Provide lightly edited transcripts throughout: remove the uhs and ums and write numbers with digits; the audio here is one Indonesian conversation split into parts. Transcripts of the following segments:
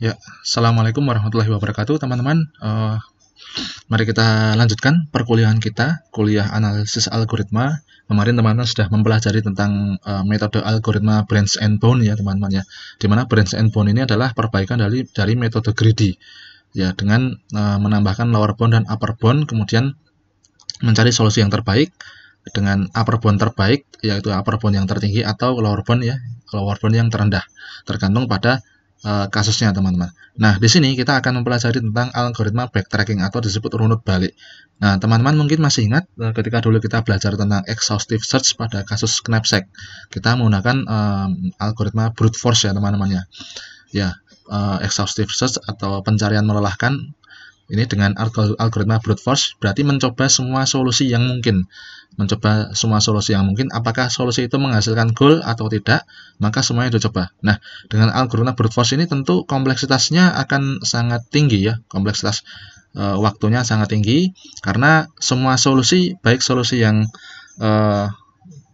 Ya, Assalamualaikum warahmatullahi wabarakatuh, teman-teman. Mari kita lanjutkan perkuliahan kita, kuliah analisis algoritma. Kemarin teman-teman sudah mempelajari tentang metode algoritma branch and bound ya, teman-teman ya. Dimana branch and bound ini adalah perbaikan dari metode greedy ya, dengan menambahkan lower bound dan upper bound, kemudian mencari solusi yang terbaik dengan upper bound terbaik, yaitu upper bound yang tertinggi, atau lower bound ya, lower bound yang terendah, tergantung pada kasusnya, teman-teman. Nah, di sini kita akan mempelajari tentang algoritma backtracking atau disebut runut balik. Nah, teman-teman mungkin masih ingat ketika dulu kita belajar tentang exhaustive search pada kasus knapsack. Kita menggunakan algoritma brute force ya, teman-teman ya. Ya, exhaustive search atau pencarian melelahkan ini dengan algoritma brute force berarti mencoba semua solusi yang mungkin. Apakah solusi itu menghasilkan goal atau tidak, maka semuanya dicoba. Nah, dengan algoritma brute force ini tentu kompleksitasnya akan sangat tinggi ya, kompleksitas waktunya sangat tinggi, karena semua solusi, baik solusi yang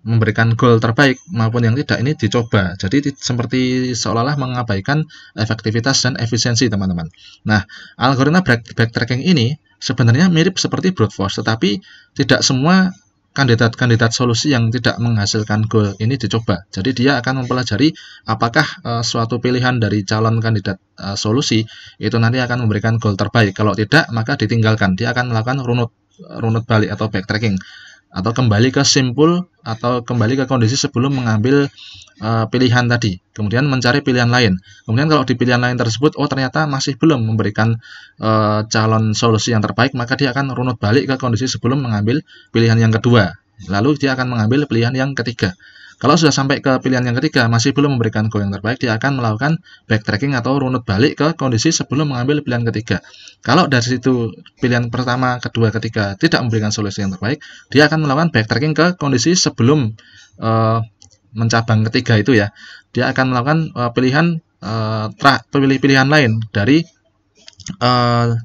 memberikan goal terbaik maupun yang tidak, ini dicoba. Jadi seperti seolah-olah mengabaikan efektivitas dan efisiensi, teman-teman. Nah, algoritma backtracking ini sebenarnya mirip seperti brute force, tetapi tidak semua kandidat solusi yang tidak menghasilkan goal ini dicoba. Jadi dia akan mempelajari apakah suatu pilihan dari calon kandidat solusi itu nanti akan memberikan goal terbaik. Kalau tidak, maka ditinggalkan. Dia akan melakukan runut balik atau backtracking, atau kembali ke simpul atau kembali ke kondisi sebelum mengambil pilihan tadi, kemudian mencari pilihan lain. Kemudian kalau di pilihan lain tersebut, oh ternyata masih belum memberikan calon solusi yang terbaik, maka dia akan runut balik ke kondisi sebelum mengambil pilihan yang kedua, lalu dia akan mengambil pilihan yang ketiga. Kalau sudah sampai ke pilihan yang ketiga masih belum memberikan goal yang terbaik, dia akan melakukan backtracking atau runut balik ke kondisi sebelum mengambil pilihan ketiga. Kalau dari situ pilihan pertama, kedua, ketiga tidak memberikan solusi yang terbaik, dia akan melakukan backtracking ke kondisi sebelum mencabang ketiga itu ya. Dia akan melakukan pilihan lain dari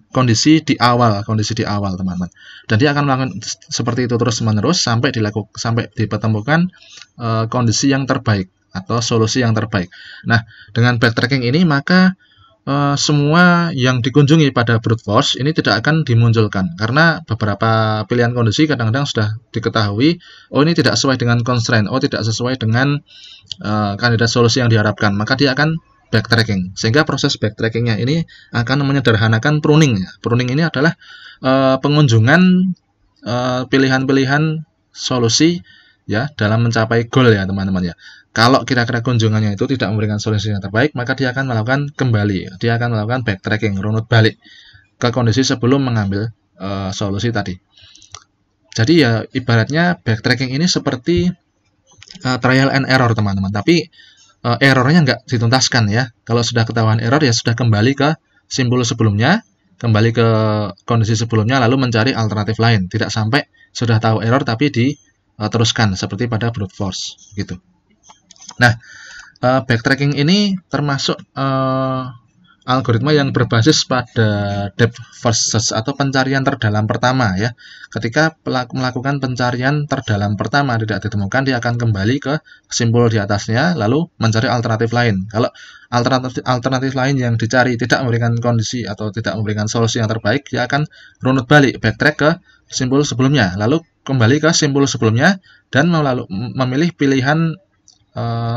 kondisi di awal, teman-teman. Dan dia akan melakukan seperti itu terus-menerus sampai ditemukan kondisi yang terbaik atau solusi yang terbaik. Nah, dengan backtracking ini maka semua yang dikunjungi pada brute force ini tidak akan dimunculkan, karena beberapa pilihan kondisi kadang-kadang sudah diketahui, oh ini tidak sesuai dengan constraint, oh tidak sesuai dengan kandidat solusi yang diharapkan, maka dia akan backtracking. Sehingga proses backtrackingnya ini akan menyederhanakan pruning. Pruning ini adalah pengunjungan pilihan-pilihan solusi ya dalam mencapai goal ya, teman-teman ya. Kalau kira-kira kunjungannya itu tidak memberikan solusi yang terbaik, maka dia akan melakukan kembali, dia akan melakukan backtracking, runut balik ke kondisi sebelum mengambil solusi tadi. Jadi ya ibaratnya backtracking ini seperti trial and error, teman-teman. Tapi errornya nggak dituntaskan ya. Kalau sudah ketahuan error ya sudah kembali ke simpul sebelumnya, kembali ke kondisi sebelumnya, lalu mencari alternatif lain. Tidak sampai sudah tahu error tapi diteruskan seperti pada brute force gitu. Nah, backtracking ini termasuk algoritma yang berbasis pada depth first search atau pencarian terdalam pertama ya. Ketika melakukan pencarian terdalam pertama tidak ditemukan, dia akan kembali ke simpul di atasnya lalu mencari alternatif lain. Kalau alternatif lain yang dicari tidak memberikan kondisi atau tidak memberikan solusi yang terbaik, dia akan runut balik, backtrack ke simpul sebelumnya, lalu kembali ke simpul sebelumnya dan memilih pilihan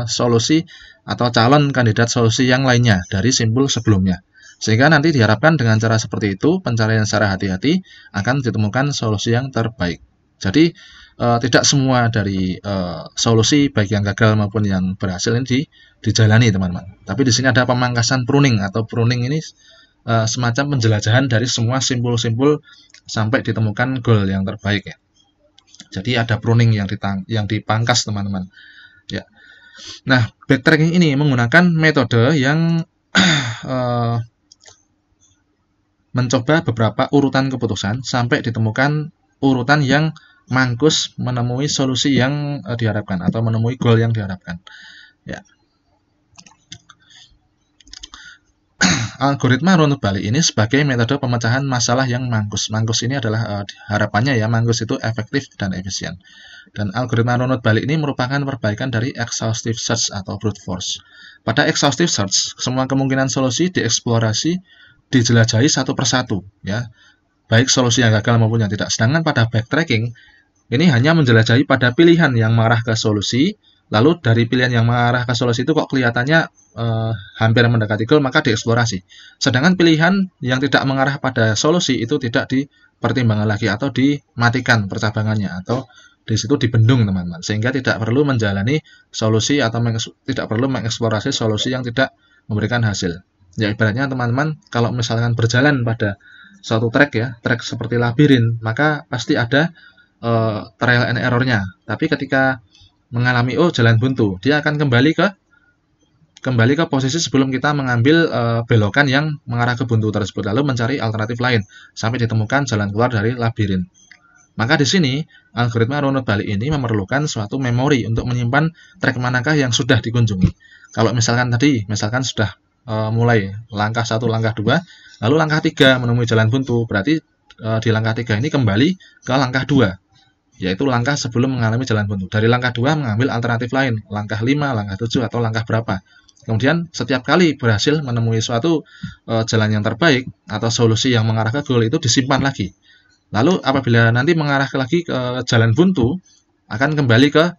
solusi atau calon kandidat solusi yang lainnya dari simpul sebelumnya. Sehingga nanti diharapkan dengan cara seperti itu, pencarian secara hati-hati akan ditemukan solusi yang terbaik. Jadi tidak semua dari solusi baik yang gagal maupun yang berhasil ini dijalani, teman-teman. Tapi di sini ada pemangkasan pruning, atau pruning ini semacam penjelajahan dari semua simpul-simpul sampai ditemukan goal yang terbaik ya. Jadi ada pruning yang dipangkas, teman-teman. Ya. Nah, backtracking ini menggunakan metode yang mencoba beberapa urutan keputusan sampai ditemukan urutan yang mangkus menemui solusi yang diharapkan atau menemui goal yang diharapkan. Ya. algoritma runut balik ini sebagai metode pemecahan masalah yang mangkus. Mangkus ini adalah harapannya ya, mangkus itu efektif dan efisien. Dan algoritma runut balik ini merupakan perbaikan dari exhaustive search atau brute force. Pada exhaustive search, semua kemungkinan solusi dieksplorasi, dijelajahi satu persatu, ya, baik solusi yang gagal maupun yang tidak. Sedangkan pada backtracking, ini hanya menjelajahi pada pilihan yang mengarah ke solusi, lalu dari pilihan yang mengarah ke solusi itu kok kelihatannya hampir mendekati goal, maka dieksplorasi. Sedangkan pilihan yang tidak mengarah pada solusi itu tidak dipertimbangkan lagi atau dimatikan percabangannya, atau di situ dibendung teman-teman, sehingga tidak perlu menjalani solusi atau tidak perlu mengeksplorasi solusi yang tidak memberikan hasil. Ya ibaratnya teman-teman kalau misalkan berjalan pada suatu track ya, track seperti labirin, maka pasti ada trial and error-nya. Tapi ketika mengalami jalan buntu, dia akan kembali ke posisi sebelum kita mengambil belokan yang mengarah ke buntu tersebut, lalu mencari alternatif lain sampai ditemukan jalan keluar dari labirin. Maka di sini algoritma runut balik ini memerlukan suatu memori untuk menyimpan trek manakah yang sudah dikunjungi. Kalau misalkan sudah mulai langkah 1, langkah 2, lalu langkah 3 menemui jalan buntu, berarti di langkah 3 ini kembali ke langkah 2, yaitu langkah sebelum mengalami jalan buntu. Dari langkah 2 mengambil alternatif lain, langkah 5, langkah 7, atau langkah berapa. Kemudian setiap kali berhasil menemui suatu jalan yang terbaik atau solusi yang mengarah ke goal itu disimpan lagi. Lalu apabila nanti mengarah lagi ke jalan buntu, akan kembali ke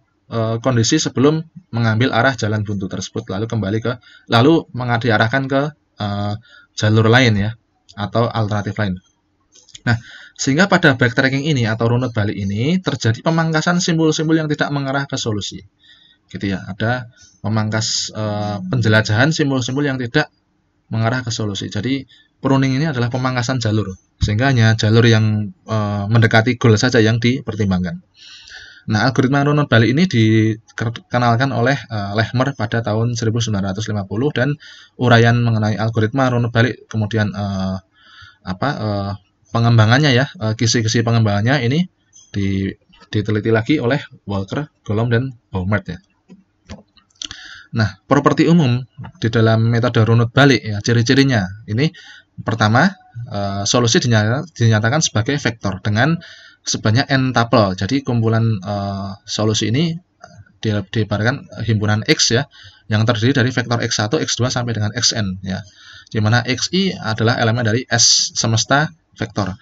kondisi sebelum mengambil arah jalan buntu tersebut, lalu diarahkan ke jalur lain ya, atau alternatif lain. Nah, sehingga pada backtracking ini atau runut balik ini terjadi pemangkasan simbol-simbol yang tidak mengarah ke solusi. Gitu ya, ada memangkas penjelajahan simbol-simbol yang tidak mengarah ke solusi. Jadi pruning ini adalah pemangkasan jalur, sehingga hanya jalur yang mendekati goal saja yang dipertimbangkan. Nah, algoritma runut balik ini dikenalkan oleh Lehmer pada tahun 1950, dan uraian mengenai algoritma runut balik kemudian pengembangannya ya, kisi-kisi pengembangannya ini diteliti lagi oleh Walker, Golomb, dan Baumert ya. Nah, properti umum di dalam metode runut balik ya, ciri-cirinya ini pertama, solusi dinyatakan sebagai vektor dengan sebanyak n tuple. Jadi kumpulan solusi ini diibaratkan himpunan X ya, yang terdiri dari vektor X1, X2 sampai dengan Xn ya. Di mana Xi adalah elemen dari S semesta vektor.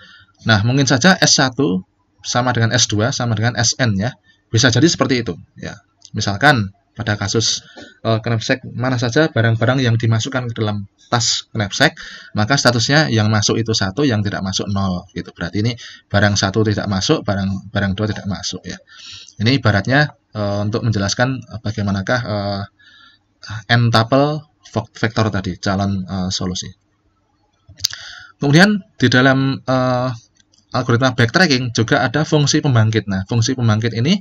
Nah, mungkin saja S1 sama dengan S2 sama dengan Sn ya. Bisa jadi seperti itu ya. Misalkan pada kasus knapsack mana saja barang-barang yang dimasukkan ke dalam tas knapsack, maka statusnya yang masuk itu 1, yang tidak masuk 0 gitu. Berarti ini barang 1 tidak masuk, barang 2 tidak masuk ya. Ini ibaratnya untuk menjelaskan bagaimanakah n tuple vektor tadi, calon solusi. Kemudian di dalam algoritma backtracking juga ada fungsi pembangkit. Nah, fungsi pembangkit ini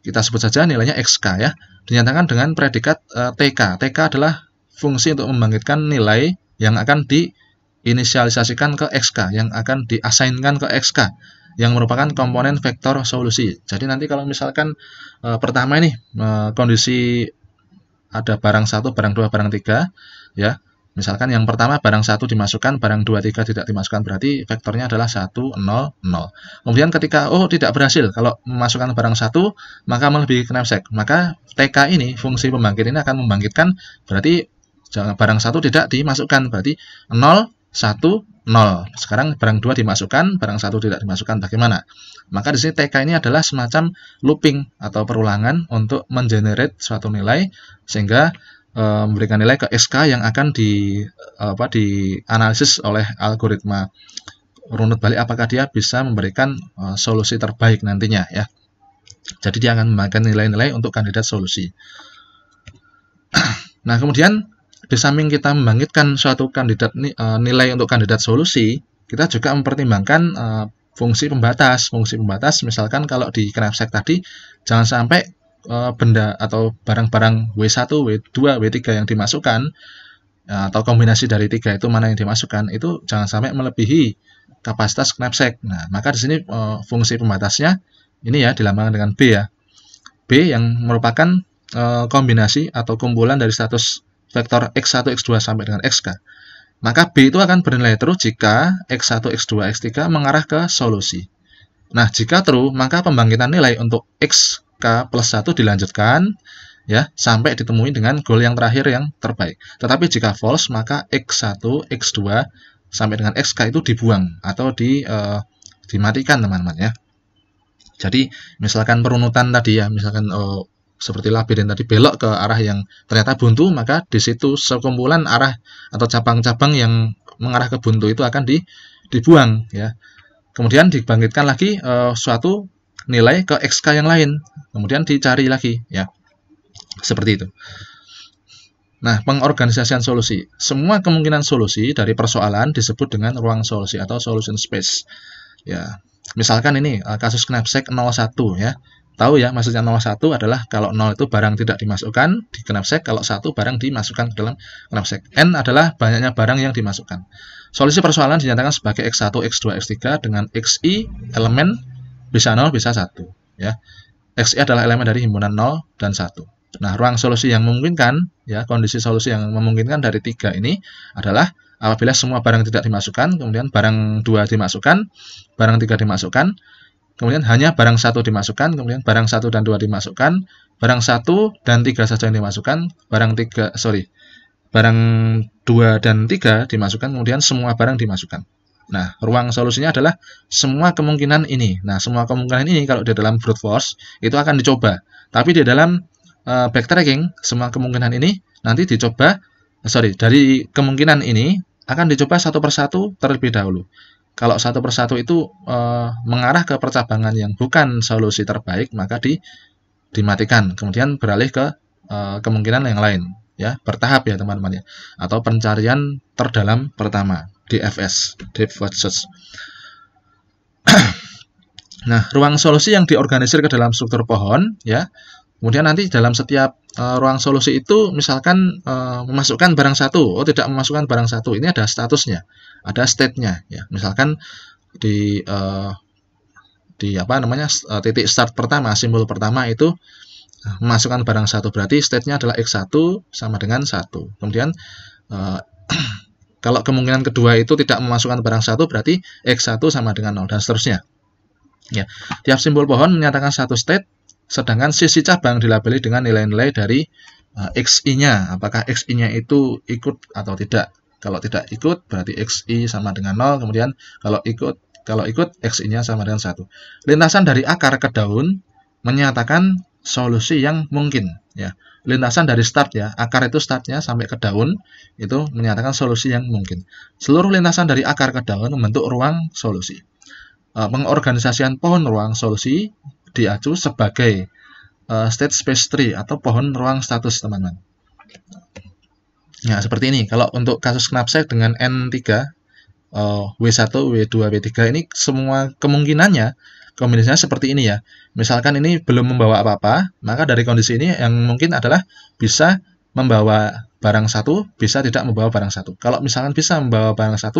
kita sebut saja nilainya xk ya, dinyatakan dengan predikat tk. Tk adalah fungsi untuk membangkitkan nilai yang akan diinisialisasikan ke xk, yang akan diassignkan ke xk, yang merupakan komponen vektor solusi. Jadi nanti kalau misalkan pertama ini kondisi ada barang 1, barang 2, barang 3 ya. Misalkan yang pertama barang 1 dimasukkan, barang 2, 3 tidak dimasukkan, berarti vektornya adalah 1, 0, 0. Kemudian ketika tidak berhasil, kalau memasukkan barang 1 maka melebihi knapsack, maka TK ini, fungsi pembangkit ini akan membangkitkan, berarti barang 1 tidak dimasukkan, berarti 0, 1, 0. Sekarang barang 2 dimasukkan, barang 1 tidak dimasukkan, bagaimana? Maka di sini TK ini adalah semacam looping atau perulangan untuk mengenerate suatu nilai, sehingga memberikan nilai ke SK yang akan dianalisis oleh algoritma runut balik, apakah dia bisa memberikan solusi terbaik nantinya ya. Jadi dia akan memberikan nilai-nilai untuk kandidat solusi. Nah, kemudian di samping kita membangkitkan suatu kandidat nilai untuk kandidat solusi, kita juga mempertimbangkan fungsi pembatas. Fungsi pembatas misalkan kalau di knapsack tadi, jangan sampai benda atau barang-barang W1, W2, W3 yang dimasukkan atau kombinasi dari 3 itu mana yang dimasukkan, itu jangan sampai melebihi kapasitas knapsack. Nah, maka di sini fungsi pembatasnya ini ya dilambangkan dengan B ya. B yang merupakan kombinasi atau kumpulan dari status vektor X1, X2 sampai dengan XK. maka B itu akan bernilai true jika X1, X2, X3 mengarah ke solusi. Nah, jika true, maka pembangkitan nilai untuk XK plus 1 dilanjutkan ya sampai ditemui dengan goal yang terakhir yang terbaik. Tetapi jika false, maka X1, X2 sampai dengan XK itu dibuang atau dimatikan, teman-teman ya. Jadi misalkan perunutan tadi ya, misalkan seperti labirin tadi belok ke arah yang ternyata buntu, maka di situ sekumpulan arah atau cabang-cabang yang mengarah ke buntu itu akan dibuang ya. Kemudian dibangkitkan lagi suatu nilai ke XK yang lain, kemudian dicari lagi ya. Seperti itu. Nah, pengorganisasian solusi. Semua kemungkinan solusi dari persoalan disebut dengan ruang solusi atau solution space. Ya, misalkan ini kasus knapsack 01 ya. Tahu ya, maksudnya 01 adalah kalau 0 itu barang tidak dimasukkan di knapsack, kalau 1 barang dimasukkan ke dalam knapsack. N adalah banyaknya barang yang dimasukkan. Solusi persoalan dinyatakan sebagai X1, X2, X3 dengan XI elemen bisa 0, bisa 1 ya. XI adalah elemen dari himpunan 0 dan 1. Nah, ruang solusi yang memungkinkan, ya, kondisi solusi yang memungkinkan dari 3 ini adalah apabila semua barang tidak dimasukkan, kemudian barang 2 dimasukkan, barang 3 dimasukkan, kemudian hanya barang 1 dimasukkan, kemudian barang 1 dan 2 dimasukkan, barang 1 dan 3 saja yang dimasukkan, barang 2 dan 3 dimasukkan, kemudian semua barang dimasukkan. Nah, ruang solusinya adalah semua kemungkinan ini. Nah, semua kemungkinan ini kalau di dalam brute force itu akan dicoba. Tapi di dalam backtracking, semua kemungkinan ini nanti dicoba, dari kemungkinan ini akan dicoba satu persatu terlebih dahulu. Kalau satu persatu itu mengarah ke percabangan yang bukan solusi terbaik, maka dimatikan, kemudian beralih ke kemungkinan yang lain, ya, bertahap ya teman-teman ya, atau pencarian terdalam pertama, DFS, Deep First Search. Nah, ruang solusi yang diorganisir ke dalam struktur pohon, ya. Kemudian nanti dalam setiap ruang solusi itu misalkan memasukkan barang 1, tidak memasukkan barang 1, ini ada statusnya, ada state-nya ya. Misalkan di titik start pertama, simbol pertama itu memasukkan barang 1, berarti state-nya adalah X1 sama dengan 1. Kemudian kalau kemungkinan kedua itu tidak memasukkan barang 1, berarti X1 sama dengan 0 dan seterusnya. Ya, tiap simbol pohon menyatakan satu state, sedangkan sisi cabang dilabeli dengan nilai-nilai dari XI-nya. Apakah XI-nya itu ikut atau tidak? Kalau tidak ikut, berarti XI sama dengan 0. Kemudian kalau ikut XI-nya sama dengan 1. Lintasan dari akar ke daun menyatakan solusi yang mungkin. Ya, lintasan dari start ya, akar itu startnya sampai ke daun itu menyatakan solusi yang mungkin. Seluruh lintasan dari akar ke daun membentuk ruang solusi. Pengorganisasian pohon ruang solusi diacu sebagai state space tree atau pohon ruang status, teman-teman. Ya, seperti ini. Kalau untuk kasus knapsack dengan N3, W1, W2, W3 ini semua kemungkinannya, kombinasinya seperti ini ya. Misalkan ini belum membawa apa-apa, maka dari kondisi ini yang mungkin adalah bisa membawa barang 1, bisa tidak membawa barang 1. Kalau misalkan bisa membawa barang 1,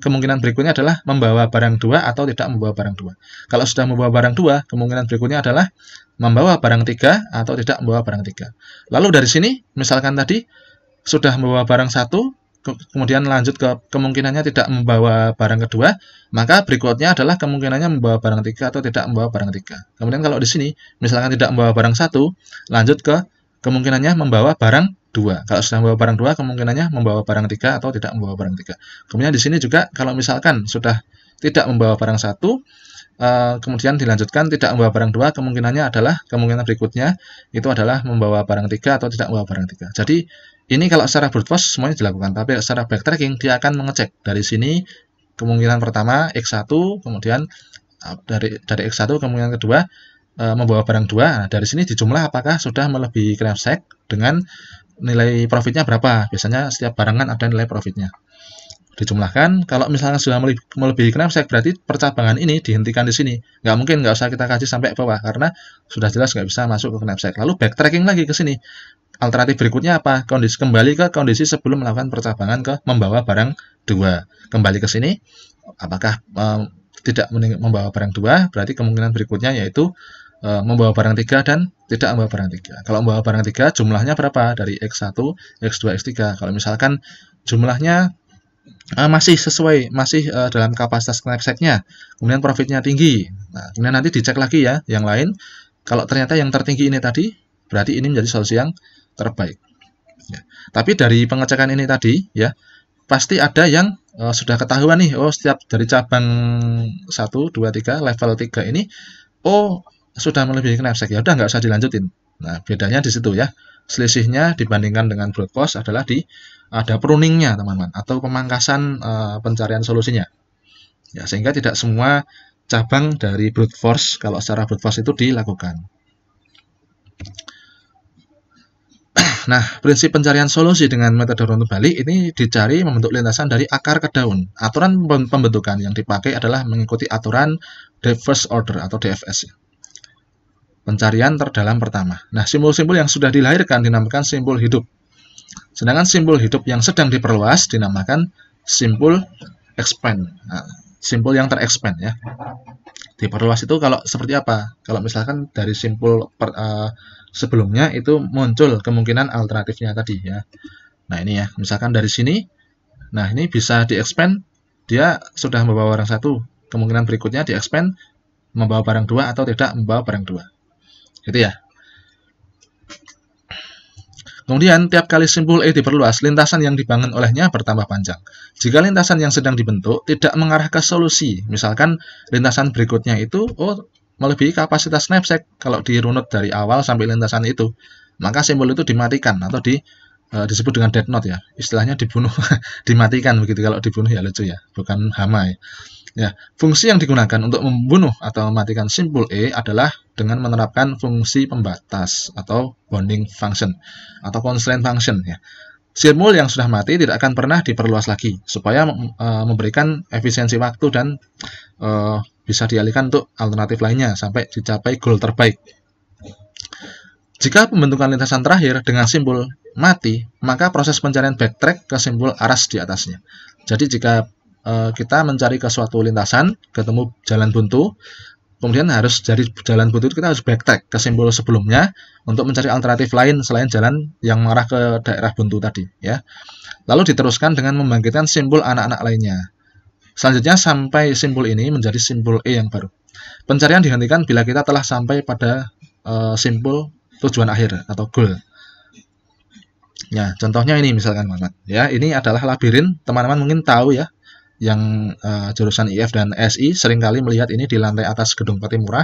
kemungkinan berikutnya adalah membawa barang 2 atau tidak membawa barang 2. Kalau sudah membawa barang 2, kemungkinan berikutnya adalah membawa barang 3 atau tidak membawa barang 3. Lalu dari sini, misalkan tadi sudah membawa barang 1, kemudian lanjut ke kemungkinannya tidak membawa barang kedua, maka berikutnya adalah kemungkinannya membawa barang 3 atau tidak membawa barang 3. Kemudian kalau di sini, misalkan tidak membawa barang 1, lanjut ke kemungkinannya membawa barang 2. Kalau sudah membawa barang 2, kemungkinannya membawa barang 3 atau tidak membawa barang 3. Kemudian di sini juga kalau misalkan sudah tidak membawa barang 1, kemudian dilanjutkan tidak membawa barang 2, kemungkinannya adalah kemungkinan berikutnya itu adalah membawa barang 3 atau tidak membawa barang 3. Jadi ini kalau secara brute force semuanya dilakukan, tapi secara backtracking dia akan mengecek dari sini kemungkinan pertama X1, kemudian dari X1 kemungkinan kedua membawa barang 2. Nah, dari sini dijumlah apakah sudah melebihi knapsack dengan nilai profitnya berapa. Biasanya setiap barangan ada nilai profitnya. Dijumlahkan, kalau misalnya sudah melebihi knapsack, berarti percabangan ini dihentikan di sini. Nggak mungkin, nggak usah kita kaji sampai bawah, karena sudah jelas nggak bisa masuk ke knapsack. Lalu backtracking lagi ke sini. Alternatif berikutnya apa? Kembali ke kondisi sebelum melakukan percabangan ke membawa barang 2. Kembali ke sini, apakah tidak membawa barang 2, berarti kemungkinan berikutnya yaitu membawa barang 3 dan tidak membawa barang 3. Kalau membawa barang 3, jumlahnya berapa? Dari X1, X2, X3. Kalau misalkan jumlahnya masih sesuai, masih dalam kapasitas knapsacknya, kemudian profitnya tinggi. Nah, kemudian nanti dicek lagi ya yang lain. Kalau ternyata yang tertinggi ini tadi, berarti ini menjadi solusi yang terbaik. Ya. Tapi dari pengecekan ini tadi ya, pasti ada yang sudah ketahuan nih, oh setiap dari cabang 1, 2, 3, level 3 ini, oh sudah melebihi knapsack, ya udah nggak usah dilanjutin. Nah, bedanya di situ ya. Selisihnya dibandingkan dengan brute force adalah ada pruningnya teman-teman, atau pemangkasan pencarian solusinya. Ya, sehingga tidak semua cabang dari brute force kalau secara brute force itu dilakukan. Nah, prinsip pencarian solusi dengan metode runut balik ini dicari membentuk lintasan dari akar ke daun. Aturan pembentukan yang dipakai adalah mengikuti aturan depth first order atau DFS. Pencarian terdalam pertama. Nah, simbol-simbol yang sudah dilahirkan dinamakan simbol hidup. Sedangkan simbol hidup yang sedang diperluas dinamakan simbol expand. Nah, simbol yang terexpand ya. Diperluas itu kalau seperti apa? Kalau misalkan dari simbol sebelumnya itu muncul kemungkinan alternatifnya tadi ya. Nah, ini ya, misalkan dari sini. Nah, ini bisa di-expand, dia sudah membawa barang satu. Kemungkinan berikutnya di-expand membawa barang dua atau tidak membawa barang dua. Gitu ya. Kemudian, tiap kali simbol E diperluas, lintasan yang dibangun olehnya bertambah panjang. Jika lintasan yang sedang dibentuk tidak mengarah ke solusi, misalkan lintasan berikutnya itu melebihi kapasitas knapsack kalau dirunut dari awal sampai lintasan itu, maka simbol itu dimatikan atau disebut dengan dead note ya. Istilahnya dibunuh, dimatikan begitu. Kalau dibunuh ya lucu ya, bukan hama ya. Ya, fungsi yang digunakan untuk membunuh atau mematikan simbol E adalah dengan menerapkan fungsi pembatas atau bonding function atau constraint function ya. Simbol yang sudah mati tidak akan pernah diperluas lagi supaya memberikan efisiensi waktu dan bisa dialihkan untuk alternatif lainnya sampai dicapai goal terbaik. Jika pembentukan lintasan terakhir dengan simbol mati, maka proses pencarian backtrack ke simbol aras di atasnya. Jadi jika kita mencari ke suatu lintasan, ketemu jalan buntu, kemudian harus dari jalan buntu itu kita harus backtrack ke simbol sebelumnya untuk mencari alternatif lain selain jalan yang mengarah ke daerah buntu tadi ya. Lalu diteruskan dengan membangkitkan simbol anak-anak lainnya. Selanjutnya sampai simbol ini menjadi simbol E yang baru. Pencarian dihentikan bila kita telah sampai pada simbol tujuan akhir atau goal. Ya, contohnya ini misalkan teman-teman. Ya, ini adalah labirin. Teman-teman mungkin tahu ya, yang jurusan IF dan SI seringkali melihat ini di lantai atas gedung Patimura.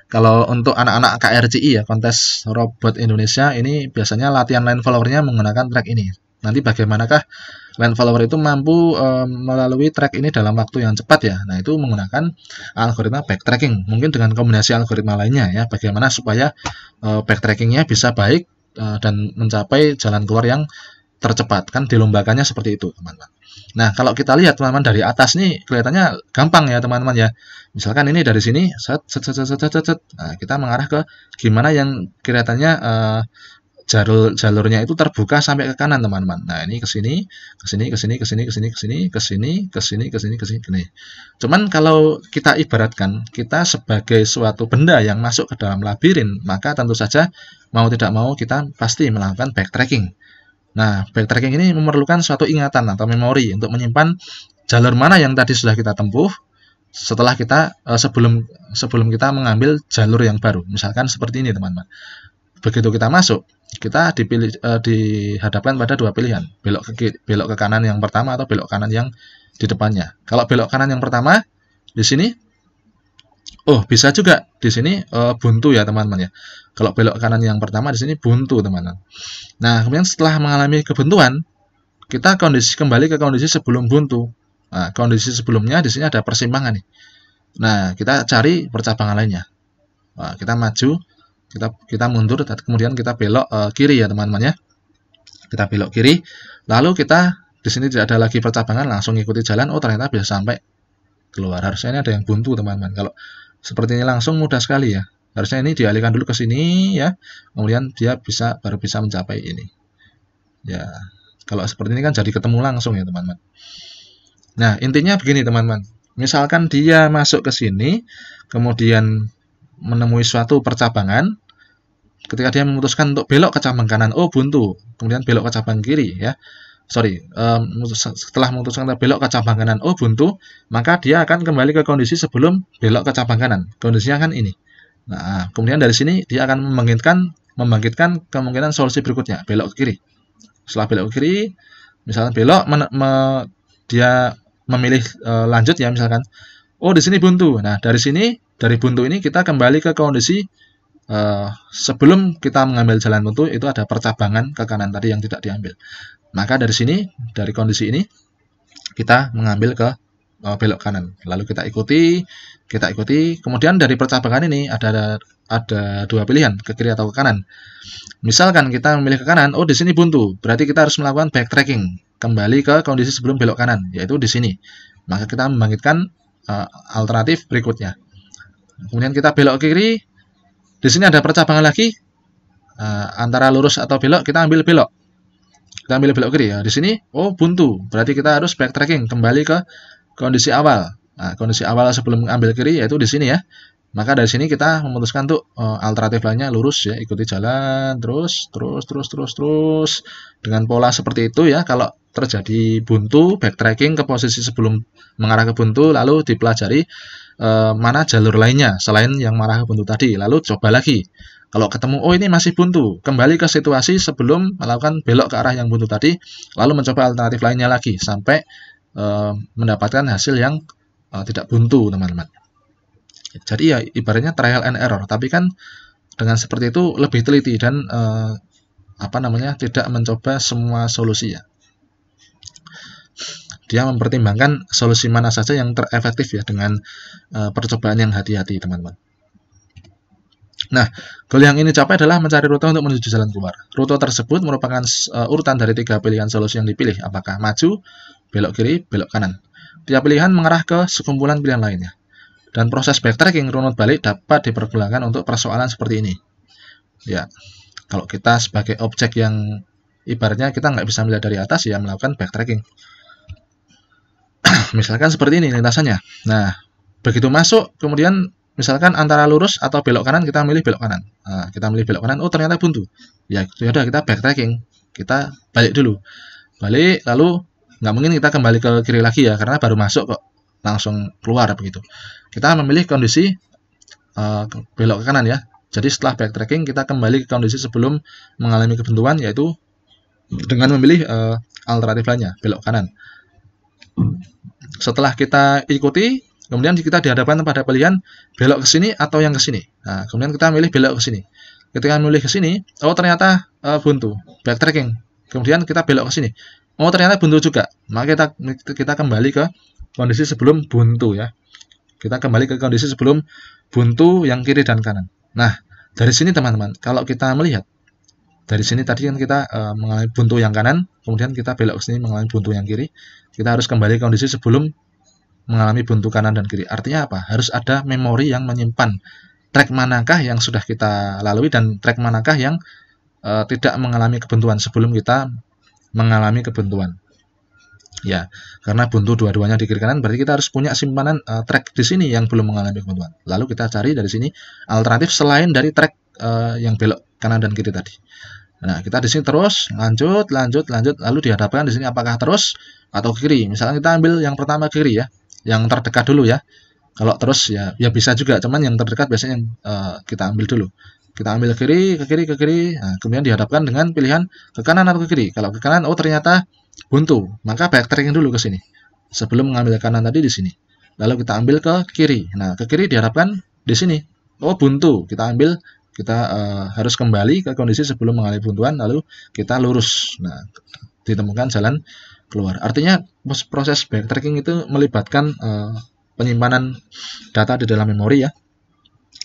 Kalau untuk anak-anak KRCI ya, kontes robot Indonesia, ini biasanya latihan line follower-nya menggunakan track ini. Nanti bagaimanakah line follower itu mampu melalui track ini dalam waktu yang cepat ya. Nah, itu menggunakan algoritma backtracking, mungkin dengan kombinasi algoritma lainnya ya, bagaimana supaya backtrackingnya bisa baik dan mencapai jalan keluar yang tercepat. Kan dilombakannya seperti itu teman-teman. Nah, kalau kita lihat teman-teman dari atas nih kelihatannya gampang ya teman-teman ya. Misalkan ini dari sini nah, kita mengarah ke gimana yang kelihatannya jalurnya itu terbuka sampai ke kanan teman-teman. Nah, ini ke sini, ke sini, ke sini, ke sini, ke sini, ke sini, ke sini, ke sini, ke sini, ke sini. Cuman kalau kita ibaratkan kita sebagai suatu benda yang masuk ke dalam labirin, maka tentu saja mau tidak mau kita pasti melakukan backtracking. Nah, backtracking ini memerlukan suatu ingatan atau memori untuk menyimpan jalur mana yang tadi sudah kita tempuh setelah kita sebelum kita mengambil jalur yang baru. Misalkan seperti ini teman-teman. Begitu kita masuk, kita dihadapkan pada dua pilihan, belok ke kanan yang pertama atau belok kanan yang di depannya. Kalau belok kanan yang pertama di sini, bisa juga di sini buntu ya teman-teman ya. Kalau belok kanan yang pertama di sini buntu teman-teman. Nah, kemudian setelah mengalami kebuntuan, kita kembali ke kondisi sebelum buntu. Nah, kondisi sebelumnya di sini ada persimpangan nih. Nah, kita cari percabangan lainnya. Nah, kita maju, kita mundur, kemudian kita belok kiri ya teman-teman ya. Kita belok kiri, lalu kita di sini tidak ada lagi percabangan, langsung ikuti jalan. Oh, ternyata bisa sampai keluar. Harusnya ini ada yang buntu teman-teman. Kalau seperti ini langsung mudah sekali ya. Harusnya ini dialihkan dulu ke sini ya. Kemudian dia baru bisa mencapai ini. Ya, kalau seperti ini kan jadi ketemu langsung ya teman-teman. Nah, intinya begini teman-teman. Misalkan dia masuk ke sini, kemudian menemui suatu percabangan. Ketika dia memutuskan untuk belok ke cabang kanan, buntu. Kemudian belok ke cabang kiri ya. setelah memutuskan belok ke cabang kanan, oh buntu, maka dia akan kembali ke kondisi sebelum belok ke cabang kanan. Kondisinya kan ini. Nah, kemudian dari sini dia akan membangkitkan kemungkinan solusi berikutnya, belok ke kiri. Setelah belok ke kiri, misalkan belok, dia memilih lanjut ya, misalkan, oh di sini buntu. Nah, dari buntu ini kita kembali ke kondisi sebelum kita mengambil jalan buntu, itu ada percabangan ke kanan tadi yang tidak diambil. Maka dari sini, dari kondisi ini, kita mengambil ke belok kanan. Lalu kita ikuti. Kemudian dari percabangan ini ada dua pilihan, ke kiri atau ke kanan. Misalkan kita memilih ke kanan, oh di sini buntu, berarti kita harus melakukan backtracking, kembali ke kondisi sebelum belok kanan, yaitu di sini. Maka kita membangkitkan alternatif berikutnya. Kemudian kita belok ke kiri. Di sini ada percabangan lagi antara lurus atau belok, kita ambil belok. Kita ambil belok kiri ya. Di sini oh buntu, berarti kita harus backtracking kembali ke kondisi awal. Nah, kondisi awal sebelum ambil kiri yaitu di sini ya. Maka dari sini kita memutuskan untuk alternatif lainnya lurus ya, ikuti jalan terus dengan pola seperti itu ya. Kalau terjadi buntu, backtracking ke posisi sebelum mengarah ke buntu, lalu dipelajari mana jalur lainnya selain yang mengarah ke buntu tadi, lalu coba lagi. Kalau ketemu oh ini masih buntu, kembali ke situasi sebelum melakukan belok ke arah yang buntu tadi, lalu mencoba alternatif lainnya lagi sampai mendapatkan hasil yang tidak buntu, teman-teman. Jadi ya ibaratnya trial and error, tapi kan dengan seperti itu lebih teliti dan tidak mencoba semua solusi ya. Dia mempertimbangkan solusi mana saja yang terefektif ya, dengan percobaan yang hati-hati, teman-teman. Nah, goal yang ini capai adalah mencari rute untuk menuju jalan keluar. Rute tersebut merupakan urutan dari 3 pilihan solusi yang dipilih, apakah maju, belok kiri, belok kanan. Tiap pilihan mengarah ke sekumpulan pilihan lainnya. Dan proses backtracking runut balik dapat dipergunakan untuk persoalan seperti ini. Ya, kalau kita sebagai objek yang ibaratnya kita nggak bisa melihat dari atas ya, melakukan backtracking. Misalkan seperti ini lintasannya. Nah, begitu masuk, kemudian misalkan antara lurus atau belok kanan, kita milih belok kanan. Nah, kita milih belok kanan, oh ternyata buntu. Ya, sudah kita backtracking, kita balik dulu. Balik, lalu nggak mungkin kita kembali ke kiri lagi ya, karena baru masuk kok langsung keluar begitu. Kita memilih kondisi belok ke kanan ya. Jadi setelah backtracking, kita kembali ke kondisi sebelum mengalami kebuntuan, yaitu dengan memilih alternatif lainnya, belok kanan. Setelah kita ikuti, kemudian kita dihadapkan pada pilihan belok ke sini atau yang ke sini. Nah, kemudian kita milih belok ke sini. Ketika memilih ke sini, oh ternyata buntu, backtracking. Kemudian kita belok ke sini. Oh ternyata buntu juga. Maka kita kembali ke kondisi sebelum buntu ya. Kita kembali ke kondisi sebelum buntu yang kiri dan kanan. Nah, dari sini teman-teman, kalau kita melihat dari sini tadi kan kita mengalami buntu yang kanan, kemudian kita belok ke sini mengalami buntu yang kiri. Kita harus kembali ke kondisi sebelum mengalami buntu kanan dan kiri. Artinya apa? Harus ada memori yang menyimpan trek manakah yang sudah kita lalui dan trek manakah yang tidak mengalami kebuntuan sebelum kita mengalami kebuntuan. Ya, karena buntu dua-duanya di kiri kanan, berarti kita harus punya simpanan trek di sini yang belum mengalami kebuntuan. Lalu kita cari dari sini alternatif selain dari trek yang belok kanan dan kiri tadi. Nah, kita di sini terus lanjut, lalu dihadapkan di sini apakah terus atau kiri. Misalnya kita ambil yang pertama kiri ya, yang terdekat dulu ya. Kalau terus ya bisa juga, cuman yang terdekat biasanya yang kita ambil dulu. Kita ambil ke kiri. Nah, kemudian dihadapkan dengan pilihan ke kanan atau ke kiri. Kalau ke kanan, oh ternyata buntu, maka backtracking dulu ke sini. Sebelum mengambil kanan tadi di sini. Lalu kita ambil ke kiri. Nah, ke kiri dihadapkan di sini. Oh buntu, kita ambil. Kita harus kembali ke kondisi sebelum mengalami buntuan, lalu kita lurus. Nah, ditemukan jalan keluar. Artinya proses backtracking itu melibatkan penyimpanan data di dalam memori ya,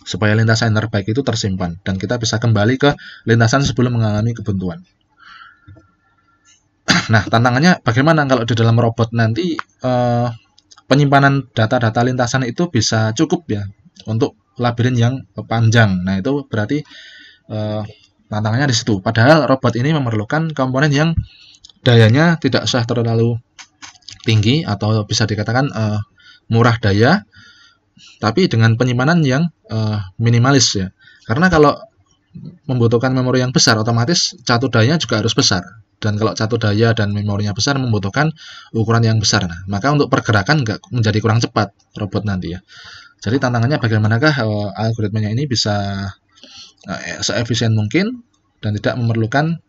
supaya lintasan terbaik itu tersimpan dan kita bisa kembali ke lintasan sebelum mengalami kebuntuan. Nah, tantangannya bagaimana kalau di dalam robot nanti penyimpanan data-data lintasan itu bisa cukup ya untuk labirin yang panjang. Nah, itu berarti tantangannya di situ. Padahal robot ini memerlukan komponen yang dayanya tidak usah terlalu tinggi atau bisa dikatakan murah daya, tapi dengan penyimpanan yang minimalis ya. Karena kalau membutuhkan memori yang besar, otomatis catur dayanya juga harus besar. Dan kalau catur daya dan memorinya besar membutuhkan ukuran yang besar. Nah, maka untuk pergerakan nggak menjadi kurang cepat robot nanti ya. Jadi tantangannya bagaimanakah algoritmanya ini bisa seefisien mungkin dan tidak memerlukan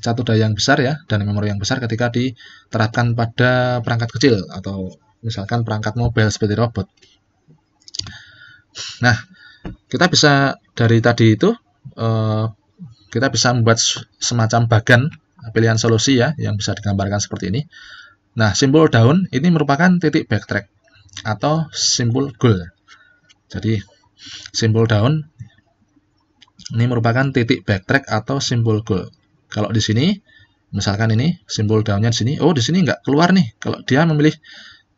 catur daya yang besar ya dan memori yang besar ketika diterapkan pada perangkat kecil atau misalkan perangkat mobile seperti robot. Nah, kita bisa dari tadi itu kita bisa membuat semacam bagan pilihan solusi ya yang bisa digambarkan seperti ini. Nah, simbol daun ini merupakan titik backtrack atau simbol goal. Jadi simbol daun ini merupakan titik backtrack atau simbol goal. Kalau di sini misalkan ini simbol daunnya di sini, oh di sini nggak keluar nih. Kalau dia memilih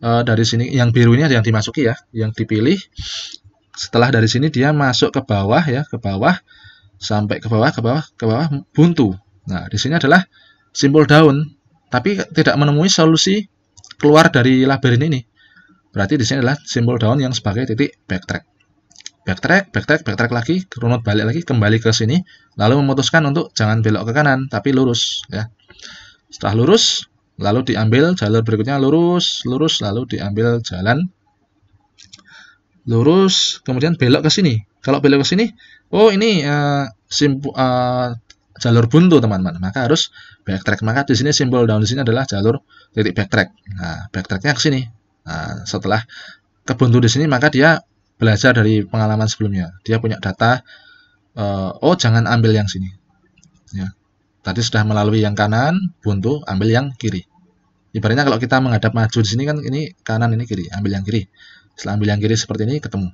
dari sini yang biru ini yang dimasuki ya, yang dipilih. Setelah dari sini dia masuk ke bawah ya, ke bawah sampai ke bawah buntu. Nah, di sini adalah simbol daun, tapi tidak menemui solusi keluar dari labirin ini. Berarti di sini adalah simbol daun yang sebagai titik backtrack. Backtrack lagi, runut balik lagi, kembali ke sini, lalu memutuskan untuk jangan belok ke kanan, tapi lurus ya. Setelah lurus, lalu diambil jalur berikutnya lurus, lalu diambil jalan lurus, kemudian belok ke sini. Kalau belok ke sini, oh ini jalur buntu teman-teman, maka harus backtrack. Maka di sini simbol daun di sini adalah jalur titik backtrack. Nah, backtracknya ke sini. Nah, setelah kebuntu di sini, maka dia belajar dari pengalaman sebelumnya. Dia punya data, oh jangan ambil yang sini. Ya. Tadi sudah melalui yang kanan, buntu, ambil yang kiri. Ibaratnya kalau kita menghadap maju di sini kan ini kanan, ini kiri, ambil yang kiri. Setelah ambil yang kiri seperti ini ketemu.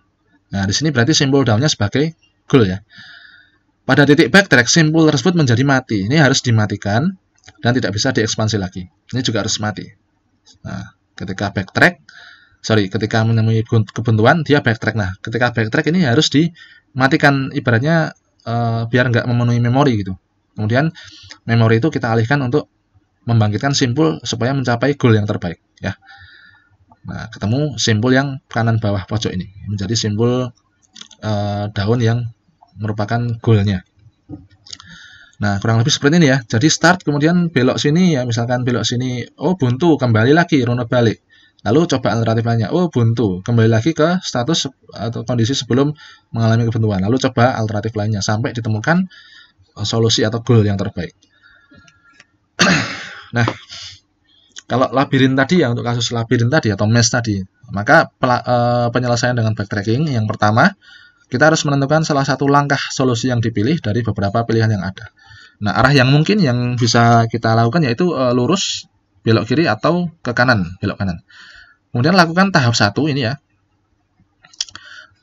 Nah, di sini berarti simbol daunnya sebagai goal ya. Pada titik backtrack, simbol tersebut menjadi mati. Ini harus dimatikan dan tidak bisa diekspansi lagi. Ini juga harus mati. Nah, ketika menemui kebuntuan, dia backtrack. Nah, ketika backtrack ini harus dimatikan, ibaratnya biar nggak memenuhi memori gitu. Kemudian memori itu kita alihkan untuk membangkitkan simbol supaya mencapai goal yang terbaik ya. Nah, ketemu simbol yang kanan bawah pojok ini menjadi simbol daun yang merupakan goalnya. Nah, kurang lebih seperti ini ya. Jadi start, kemudian belok sini ya, misalkan belok sini, oh buntu, kembali lagi, runut balik. Lalu coba alternatif lainnya, oh buntu, kembali lagi ke status atau kondisi sebelum mengalami kebuntuan. Lalu coba alternatif lainnya sampai ditemukan solusi atau goal yang terbaik. Nah, kalau labirin tadi ya, untuk kasus labirin tadi atau maze tadi, maka penyelesaian dengan backtracking yang pertama, kita harus menentukan salah satu langkah solusi yang dipilih dari beberapa pilihan yang ada. Nah, arah yang mungkin yang bisa kita lakukan yaitu lurus, belok kiri, atau ke kanan, belok kanan. Kemudian lakukan tahap 1 ini ya.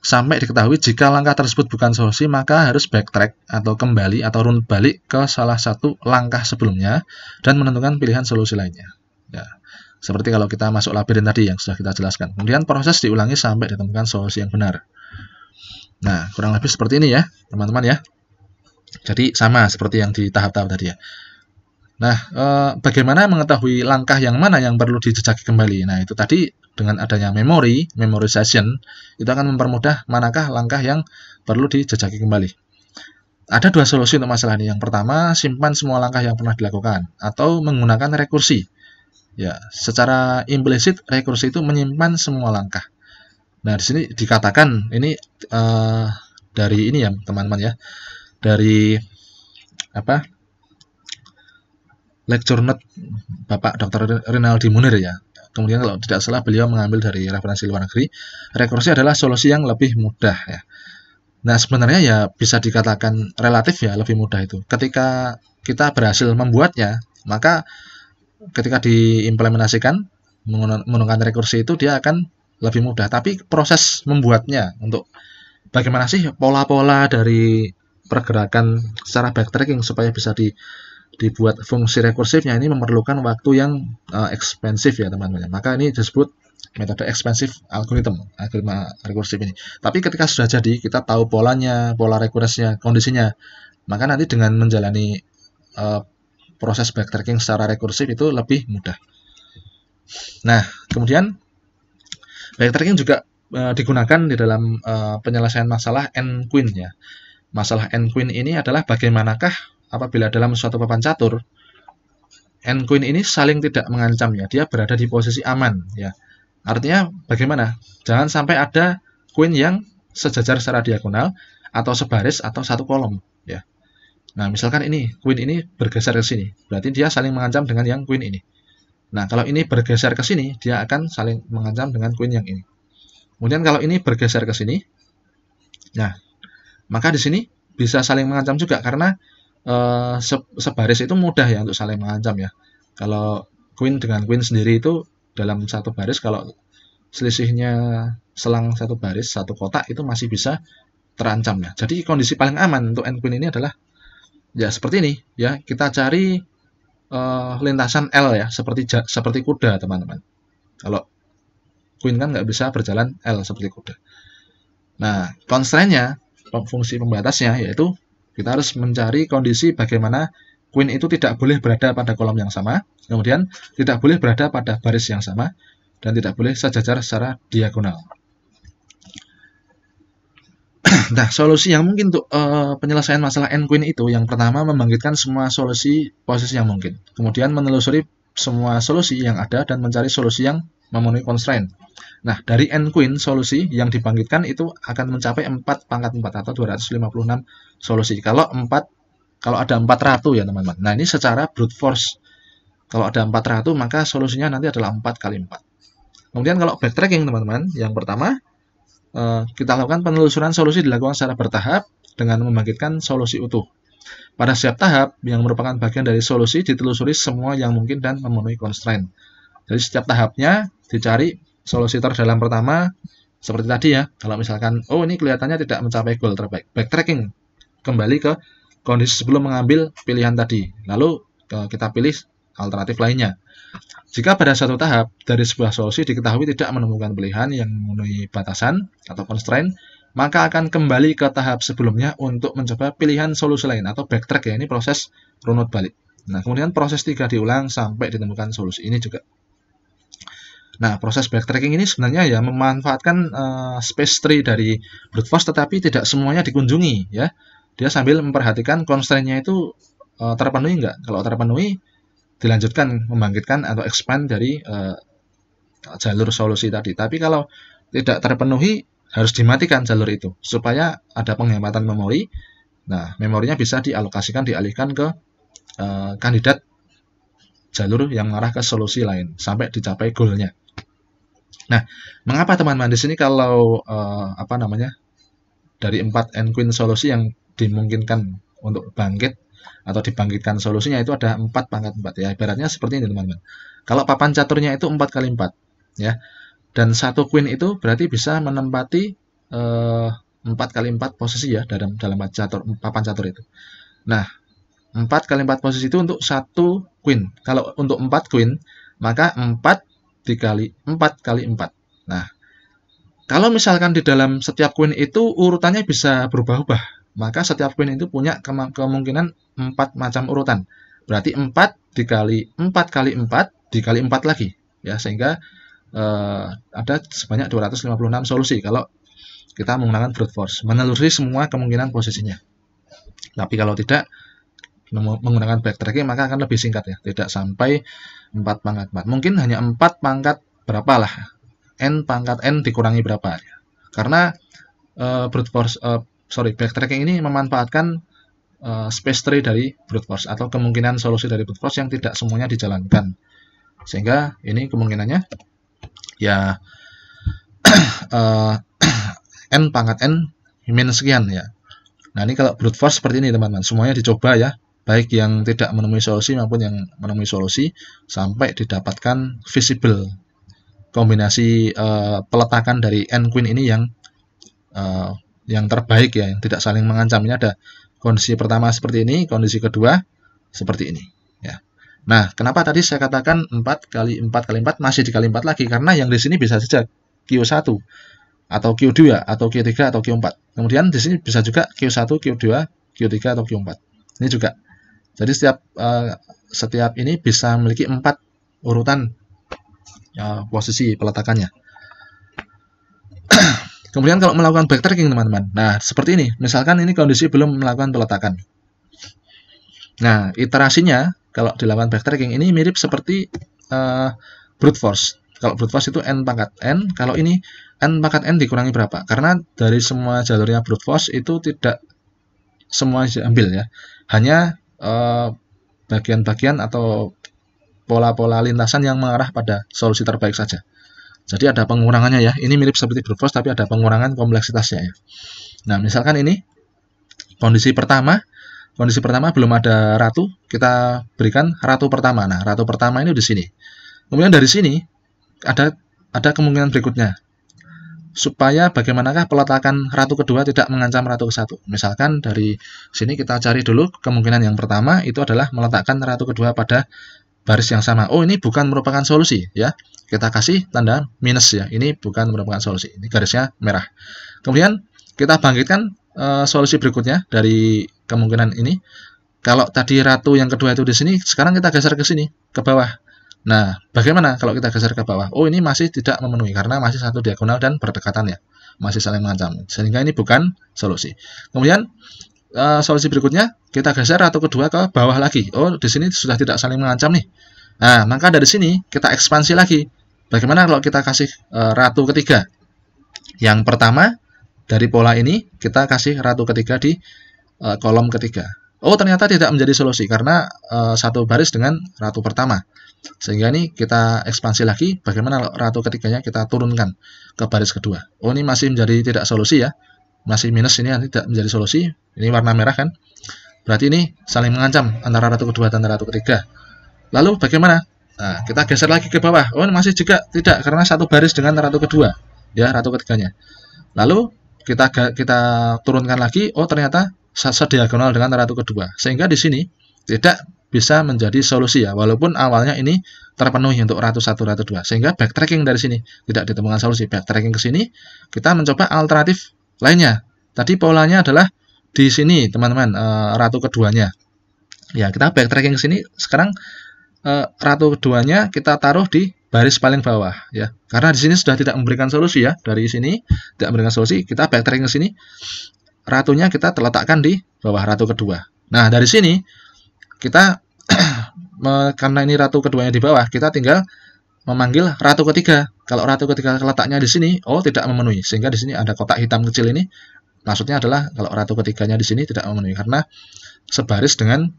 Sampai diketahui jika langkah tersebut bukan solusi, maka harus backtrack atau kembali atau runut balik ke salah satu langkah sebelumnya dan menentukan pilihan solusi lainnya. Ya, seperti kalau kita masuk labirin tadi yang sudah kita jelaskan. Kemudian proses diulangi sampai ditemukan solusi yang benar. Nah, kurang lebih seperti ini ya, teman-teman ya. Jadi sama seperti yang di tahap-tahap tadi ya. Nah, bagaimana mengetahui langkah yang mana yang perlu dijejaki kembali? Nah, itu tadi dengan adanya memorization, itu akan mempermudah manakah langkah yang perlu dijejaki kembali. Ada dua solusi untuk masalah ini. Yang pertama, simpan semua langkah yang pernah dilakukan, atau menggunakan rekursi. Ya, secara implisit rekursi itu menyimpan semua langkah. Nah, di sini dikatakan ini dari ini ya, teman-teman ya. Dari apa? Lecture note Bapak Dr. Rinaldi Munir ya. Kemudian kalau tidak salah beliau mengambil dari referensi luar negeri. Rekursi adalah solusi yang lebih mudah ya. Nah, sebenarnya ya bisa dikatakan relatif ya lebih mudah itu. Ketika kita berhasil membuatnya, maka ketika diimplementasikan menggunakan rekursi itu dia akan lebih mudah. Tapi proses membuatnya untuk bagaimana sih pola-pola dari pergerakan secara backtracking supaya bisa dibuat fungsi rekursifnya ini memerlukan waktu yang ekspensif ya teman-teman. Maka ini disebut metode expensive algoritma rekursif ini. Tapi ketika sudah jadi, kita tahu polanya, pola rekursifnya, kondisinya, maka nanti dengan menjalani proses backtracking secara rekursif itu lebih mudah. Nah, kemudian backtracking juga digunakan di dalam penyelesaian masalah n-queen ya. Masalah n-queen ini adalah bagaimanakah apabila dalam suatu papan catur N queen ini saling tidak mengancam ya, dia berada di posisi aman ya. Artinya bagaimana? Jangan sampai ada queen yang sejajar secara diagonal atau sebaris atau satu kolom ya. Nah, misalkan ini queen ini bergeser ke sini, berarti dia saling mengancam dengan yang queen ini. Nah, kalau ini bergeser ke sini, dia akan saling mengancam dengan queen yang ini. Kemudian kalau ini bergeser ke sini, nah, maka di sini bisa saling mengancam juga karena sebaris itu mudah ya untuk saling mengancam ya. Kalau queen dengan queen sendiri itu dalam satu baris, kalau selisihnya selang satu baris, satu kotak itu masih bisa terancam ya. Jadi kondisi paling aman untuk N queen ini adalah ya seperti ini ya. Kita cari lintasan L ya, seperti kuda teman-teman. Kalau queen kan nggak bisa berjalan L seperti kuda. Nah, constraint-nya, fungsi pembatasnya yaitu kita harus mencari kondisi bagaimana queen itu tidak boleh berada pada kolom yang sama, kemudian tidak boleh berada pada baris yang sama, dan tidak boleh sejajar secara diagonal. Nah, solusi yang mungkin untuk penyelesaian masalah N queen itu, yang pertama membangkitkan semua solusi posisi yang mungkin, kemudian menelusuri semua solusi yang ada dan mencari solusi yang memenuhi constraint. Nah, dari N queen solusi yang dibangkitkan itu akan mencapai 4 pangkat 4 atau 256 solusi. Kalau ada 4 ratu ya teman-teman. Nah, ini secara brute force. Kalau ada 4 ratu maka solusinya nanti adalah 4 kali 4. Kemudian kalau backtracking teman-teman, yang pertama kita lakukan penelusuran solusi dilakukan secara bertahap dengan membangkitkan solusi utuh. Pada setiap tahap yang merupakan bagian dari solusi ditelusuri semua yang mungkin dan memenuhi constraint. Jadi setiap tahapnya dicari solusi terdalam pertama, seperti tadi ya. Kalau misalkan, oh ini kelihatannya tidak mencapai goal terbaik, backtracking, kembali ke kondisi sebelum mengambil pilihan tadi. Lalu kita pilih alternatif lainnya. Jika pada satu tahap dari sebuah solusi diketahui tidak menemukan pilihan yang memenuhi batasan atau constraint, maka akan kembali ke tahap sebelumnya untuk mencoba pilihan solusi lain atau backtrack ya, ini proses runut balik. Nah, kemudian proses 3 diulang sampai ditemukan solusi ini juga. Nah, proses backtracking ini sebenarnya ya memanfaatkan space tree dari brute force, tetapi tidak semuanya dikunjungi ya. Dia sambil memperhatikan constraint-nya itu terpenuhi enggak. Kalau terpenuhi, dilanjutkan membangkitkan atau expand dari jalur solusi tadi. Tapi kalau tidak terpenuhi, harus dimatikan jalur itu supaya ada penghematan memori. Nah, memorinya bisa dialihkan ke kandidat jalur yang mengarah ke solusi lain sampai dicapai goalnya. Nah, mengapa teman-teman di sini kalau dari 4 N queen solusi yang dimungkinkan untuk bangkit atau dibangkitkan solusinya itu ada 4 pangkat 4 ya. Ibaratnya seperti ini teman-teman. Kalau papan caturnya itu 4 kali 4 ya. Dan satu queen itu berarti bisa menempati 4 kali 4 posisi ya dalam papan catur itu. Nah, 4 kali 4 posisi itu untuk satu queen. Kalau untuk 4 queen, maka 4 dikali 4 kali 4. Nah, kalau misalkan di dalam setiap queen itu urutannya bisa berubah-ubah, maka setiap queen itu punya kemungkinan 4 macam urutan. Berarti 4 dikali 4 kali 4 dikali 4 lagi ya, sehingga ada sebanyak 256 solusi kalau kita menggunakan brute force, menelusuri semua kemungkinan posisinya. Tapi kalau tidak menggunakan backtracking maka akan lebih singkat ya, tidak sampai 4 pangkat 4. Mungkin hanya 4 pangkat berapa lah, N pangkat N dikurangi berapa ya. Karena backtracking ini memanfaatkan space tree dari brute force atau kemungkinan solusi dari brute force yang tidak semuanya dijalankan. Sehingga ini kemungkinannya ya N pangkat N min sekian ya. Nah, ini kalau brute force seperti ini teman-teman, semuanya dicoba ya, baik yang tidak menemui solusi maupun yang menemui solusi, sampai didapatkan visible kombinasi peletakan dari N queen ini yang terbaik ya, yang tidak saling mengancam. Ini ada kondisi pertama seperti ini, kondisi kedua seperti ini ya. Nah, kenapa tadi saya katakan 4 kali 4 kali 4 masih dikali 4 lagi? Karena yang di sini bisa saja Q1 atau Q2 atau Q3 atau Q4. Kemudian di sini bisa juga Q1, Q2, Q3 atau Q4. Ini juga. Jadi setiap ini bisa memiliki 4 urutan posisi peletakannya. Kemudian kalau melakukan backtracking teman-teman, nah seperti ini. Misalkan ini kondisi belum melakukan peletakan. Nah, iterasinya kalau dilakukan backtracking ini mirip seperti brute force. Kalau brute force itu n pangkat n, kalau ini n pangkat n dikurangi berapa? Karena dari semua jalurnya brute force itu tidak semua diambil ya, hanya bagian-bagian atau pola-pola lintasan yang mengarah pada solusi terbaik saja. Jadi ada pengurangannya ya. Ini mirip seperti brute force tapi ada pengurangan kompleksitasnya ya. Nah, misalkan ini kondisi pertama belum ada ratu, kita berikan ratu pertama. Nah, ratu pertama ini di sini. Kemudian dari sini ada kemungkinan berikutnya. Supaya bagaimanakah peletakan ratu kedua tidak mengancam ratu ke satu. Misalkan dari sini kita cari dulu kemungkinan yang pertama itu adalah meletakkan ratu kedua pada baris yang sama. Oh, ini bukan merupakan solusi ya. Kita kasih tanda minus ya. Ini bukan merupakan solusi. Ini garisnya merah. Kemudian kita bangkitkan solusi berikutnya dari kemungkinan ini. Kalau tadi ratu yang kedua itu di sini, sekarang kita geser ke sini, ke bawah. Nah, bagaimana kalau kita geser ke bawah? Oh, ini masih tidak memenuhi karena masih satu diagonal dan berdekatan ya. Masih saling mengancam. Sehingga ini bukan solusi. Kemudian solusi berikutnya kita geser ratu kedua ke bawah lagi. Oh, di sini sudah tidak saling mengancam nih. Nah, maka dari sini kita ekspansi lagi. Bagaimana kalau kita kasih ratu ketiga? Yang pertama dari pola ini kita kasih ratu ketiga di kolom ketiga. Oh, ternyata tidak menjadi solusi karena satu baris dengan ratu pertama. Sehingga ini kita ekspansi lagi. Bagaimana ratu ketiganya kita turunkan ke baris kedua? Oh, ini masih menjadi tidak solusi ya. Masih minus, ini tidak menjadi solusi. Ini warna merah kan. Berarti ini saling mengancam antara ratu kedua dan ratu ketiga. Lalu bagaimana? Nah, kita geser lagi ke bawah. Oh, ini masih juga tidak karena satu baris dengan ratu kedua. Ya, ratu ketiganya. Lalu kita turunkan lagi. Oh, ternyata sediagonal dengan ratu kedua. Sehingga di sini tidak bisa menjadi solusi ya, walaupun awalnya ini terpenuhi untuk ratu 1, ratu 2. Sehingga backtracking dari sini tidak ditemukan solusi. Backtracking ke sini, kita mencoba alternatif lainnya. Tadi polanya adalah di sini, teman-teman, ratu keduanya. Ya, kita backtracking ke sini. Sekarang ratu keduanya kita taruh di baris paling bawah ya. Karena di sini sudah tidak memberikan solusi ya. Dari sini tidak memberikan solusi, kita backtracking ke sini. Ratunya kita letakkan di bawah ratu kedua. Nah, dari sini kita karena ini ratu keduanya di bawah, kita tinggal memanggil ratu ketiga. Kalau ratu ketiga letaknya di sini, oh tidak memenuhi. Sehingga di sini ada kotak hitam kecil ini. Maksudnya adalah kalau ratu ketiganya di sini tidak memenuhi karena sebaris dengan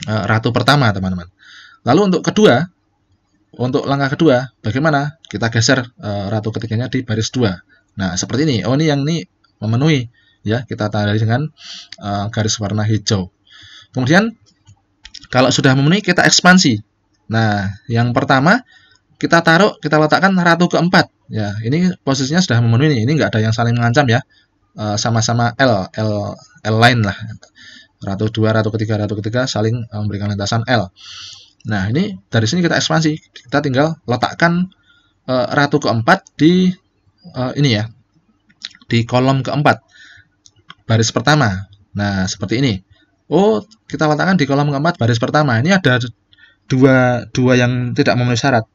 ratu pertama, teman-teman. Lalu untuk langkah kedua, bagaimana? Kita geser ratu ketiganya di baris 2. Nah, seperti ini. Oh, ini yang ini memenuhi ya. Kita tandai dengan garis warna hijau. Kemudian kalau sudah memenuhi, kita ekspansi. Nah, yang pertama kita letakkan ratu keempat. Ya, ini posisinya sudah memenuhi. Ini enggak ada yang saling mengancam ya. Sama-sama L line lah. Ratu 2, ratu ketiga saling memberikan lintasan L. Nah, ini dari sini kita ekspansi. Kita tinggal letakkan ratu keempat di ini ya. Di kolom keempat. Baris pertama. Nah, seperti ini. Oh, kita letakkan di kolom keempat baris pertama. Ini ada dua yang tidak memenuhi syarat.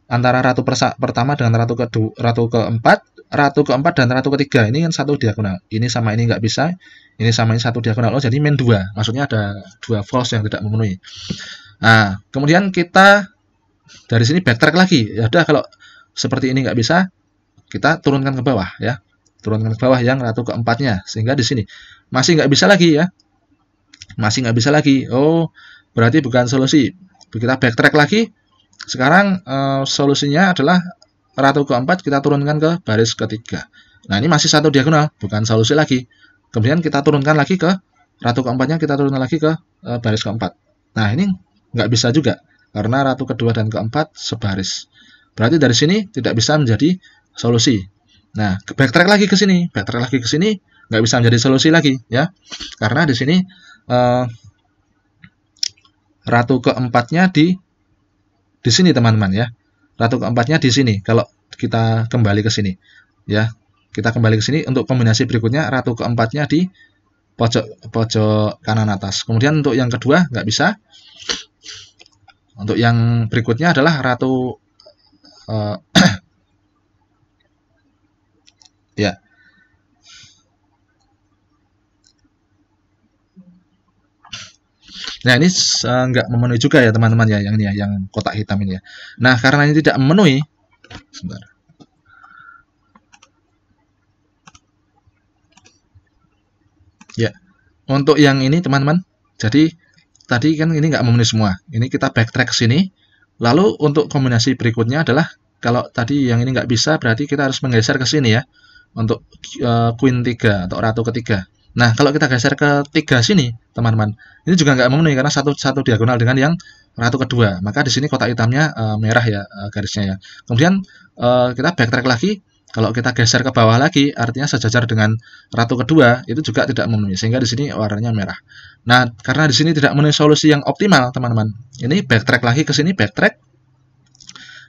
Antara ratu pertama dengan ratu keempat dan ratu ketiga. Ini kan satu diagonal. Ini sama ini nggak bisa. Ini sama ini satu diagonal. Oh, jadi min 2. Maksudnya ada 2 false yang tidak memenuhi. Nah, kemudian kita dari sini backtrack lagi. Ya udah, kalau seperti ini nggak bisa, kita turunkan ke bawah ya. Turunkan ke bawah yang ratu keempatnya. Sehingga di sini masih nggak bisa lagi ya. Masih nggak bisa lagi. Oh, berarti bukan solusi. Kita backtrack lagi. Sekarang solusinya adalah ratu keempat kita turunkan ke baris ketiga. Nah, ini masih satu diagonal, bukan solusi lagi. Kemudian kita turunkan lagi ke ratu keempatnya, kita turunkan lagi ke baris keempat. Nah, ini nggak bisa juga karena ratu kedua dan keempat sebaris. Berarti dari sini tidak bisa menjadi solusi. Nah, backtrack lagi ke sini, nggak bisa menjadi solusi lagi ya, karena di sini ratu keempatnya di sini, teman-teman ya. Ratu keempatnya di sini. Kalau kita kembali ke sini ya, kita kembali ke sini untuk kombinasi berikutnya, ratu keempatnya di pojok kanan atas. Kemudian untuk yang kedua nggak bisa. Untuk yang berikutnya adalah ratu ya. Nah, ini nggak memenuhi juga ya teman-teman ya, yang ini ya, yang kotak hitam ini ya. Nah, karena ini tidak memenuhi, sebentar. Ya, untuk yang ini teman-teman, jadi tadi kan ini nggak memenuhi semua. Ini kita backtrack ke sini. Lalu untuk kombinasi berikutnya adalah kalau tadi yang ini nggak bisa, berarti kita harus menggeser ke sini ya. Untuk Queen 3 atau Ratu ketiga. Nah, kalau kita geser ke 3 sini, teman-teman, ini juga nggak memenuhi karena satu diagonal dengan yang Ratu kedua. Maka di sini kotak hitamnya merah ya garisnya ya. Kemudian kita backtrack lagi. Kalau kita geser ke bawah lagi, artinya sejajar dengan Ratu kedua, itu juga tidak memenuhi. Sehingga di sini warnanya merah. Nah, karena di sini tidak memenuhi solusi yang optimal, teman-teman. Ini backtrack lagi ke sini, backtrack.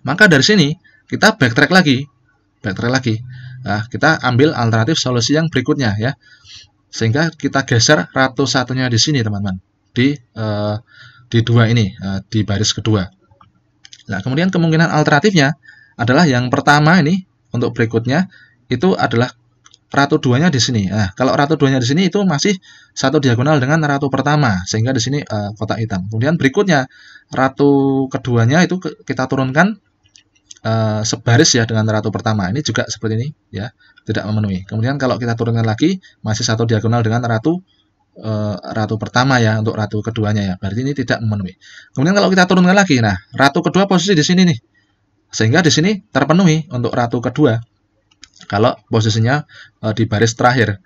Maka dari sini kita backtrack lagi. Nah, kita ambil alternatif solusi yang berikutnya ya. Sehingga kita geser Ratu satunya di sini, teman-teman. Di dua ini, di baris kedua. Nah, kemudian kemungkinan alternatifnya adalah yang pertama ini. Untuk berikutnya itu adalah Ratu 2-nya di sini. Nah, kalau Ratu 2-nya di sini itu masih satu diagonal dengan Ratu pertama, sehingga di sini kotak hitam. Kemudian berikutnya Ratu keduanya itu kita turunkan sebaris ya dengan Ratu pertama. Ini juga seperti ini ya, tidak memenuhi. Kemudian kalau kita turunkan lagi masih satu diagonal dengan Ratu pertama ya, untuk Ratu keduanya ya. Berarti ini tidak memenuhi. Kemudian kalau kita turunkan lagi, nah Ratu kedua posisi di sini nih. Sehingga di sini terpenuhi untuk Ratu kedua kalau posisinya di baris terakhir.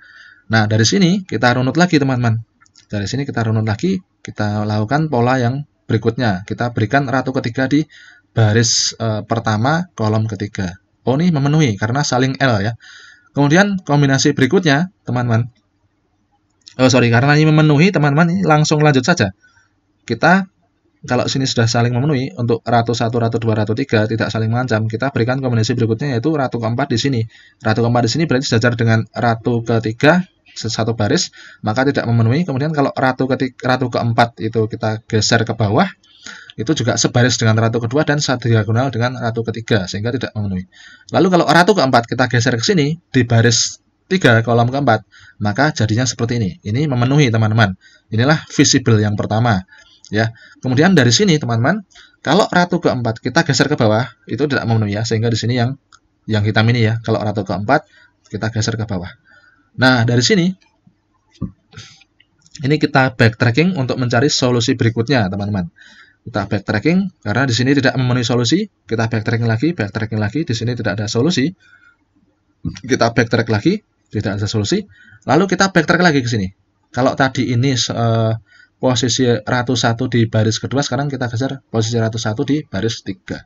Nah, dari sini kita runut lagi, teman-teman. Dari sini kita runut lagi, kita lakukan pola yang berikutnya. Kita berikan Ratu ketiga di baris pertama kolom ketiga. Oh, ini memenuhi karena saling L ya. Kemudian kombinasi berikutnya, teman-teman. Karena ini memenuhi, teman-teman, ini langsung lanjut saja. Kita kalau sini sudah saling memenuhi, untuk Ratu 1, Ratu 2, Ratu 3 tidak saling mengancam, kita berikan kombinasi berikutnya yaitu Ratu keempat di sini. Ratu keempat di sini berarti sejajar dengan Ratu ketiga satu baris, maka tidak memenuhi. Kemudian kalau Ratu keempat itu kita geser ke bawah, itu juga sebaris dengan Ratu kedua dan satu diagonal dengan Ratu ketiga, sehingga tidak memenuhi. Lalu kalau Ratu keempat kita geser ke sini di baris 3 kolom keempat, maka jadinya seperti ini. Ini memenuhi, teman-teman. Inilah visible yang pertama. Ya, kemudian dari sini teman-teman, kalau Ratu keempat kita geser ke bawah itu tidak memenuhi ya, sehingga di sini yang hitam ini ya, kalau Ratu keempat kita geser ke bawah. Nah, dari sini ini kita backtracking untuk mencari solusi berikutnya, teman-teman. Kita backtracking karena di sini tidak memenuhi solusi, kita backtracking lagi, di sini tidak ada solusi. Kita backtrack lagi, tidak ada solusi. Lalu kita backtrack lagi ke sini. Kalau tadi ini posisi Ratu 1 di baris kedua, sekarang kita geser posisi Ratu 1 di baris 3.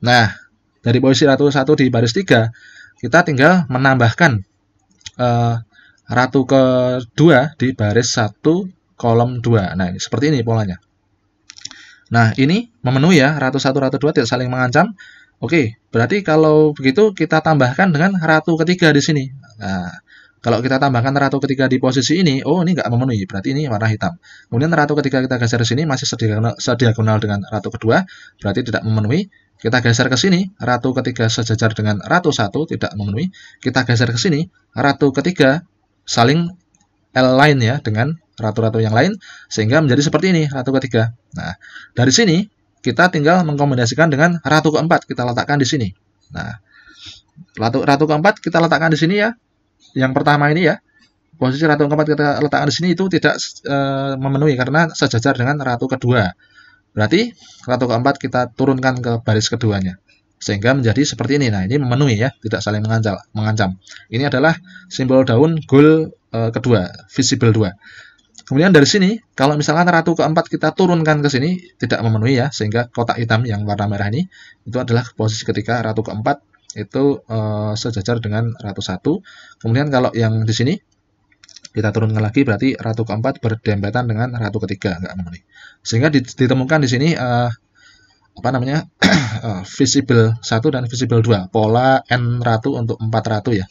Nah, dari posisi Ratu 1 di baris 3, kita tinggal menambahkan Ratu kedua di baris 1 kolom 2. Nah, ini seperti ini polanya. Nah, ini memenuhi ya, Ratu 1, Ratu 2 tidak saling mengancam. Oke, berarti kalau begitu kita tambahkan dengan Ratu ketiga di sini. Nah, kalau kita tambahkan Ratu ketiga di posisi ini, oh ini nggak memenuhi, berarti ini warna hitam. Kemudian Ratu ketiga kita geser ke sini, masih sediagonal dengan Ratu kedua, berarti tidak memenuhi. Kita geser ke sini, Ratu ketiga sejajar dengan Ratu 1, tidak memenuhi. Kita geser ke sini, Ratu ketiga saling L-line ya, dengan Ratu-Ratu yang lain, sehingga menjadi seperti ini, Ratu ketiga. Nah, dari sini, kita tinggal mengkombinasikan dengan Ratu keempat, kita letakkan di sini. Nah, Ratu keempat kita letakkan di sini ya. Yang pertama ini ya, posisi Ratu keempat kita letakkan di sini itu tidak memenuhi karena sejajar dengan Ratu kedua. Berarti Ratu keempat kita turunkan ke baris keduanya, sehingga menjadi seperti ini. Nah, ini memenuhi ya, tidak saling mengancam. Ini adalah simbol daun goal kedua, visible 2. Kemudian dari sini, kalau misalkan Ratu keempat kita turunkan ke sini, tidak memenuhi ya, sehingga kotak hitam yang warna merah ini, itu adalah posisi ketika Ratu keempat itu sejajar dengan Ratu 1. Kemudian kalau yang di sini kita turunkan lagi, berarti Ratu keempat berdempetan dengan Ratu ketiga, nggak memenuhi. Sehingga ditemukan di sini visible 1 dan visible 2, pola N Ratu untuk 4 Ratu ya.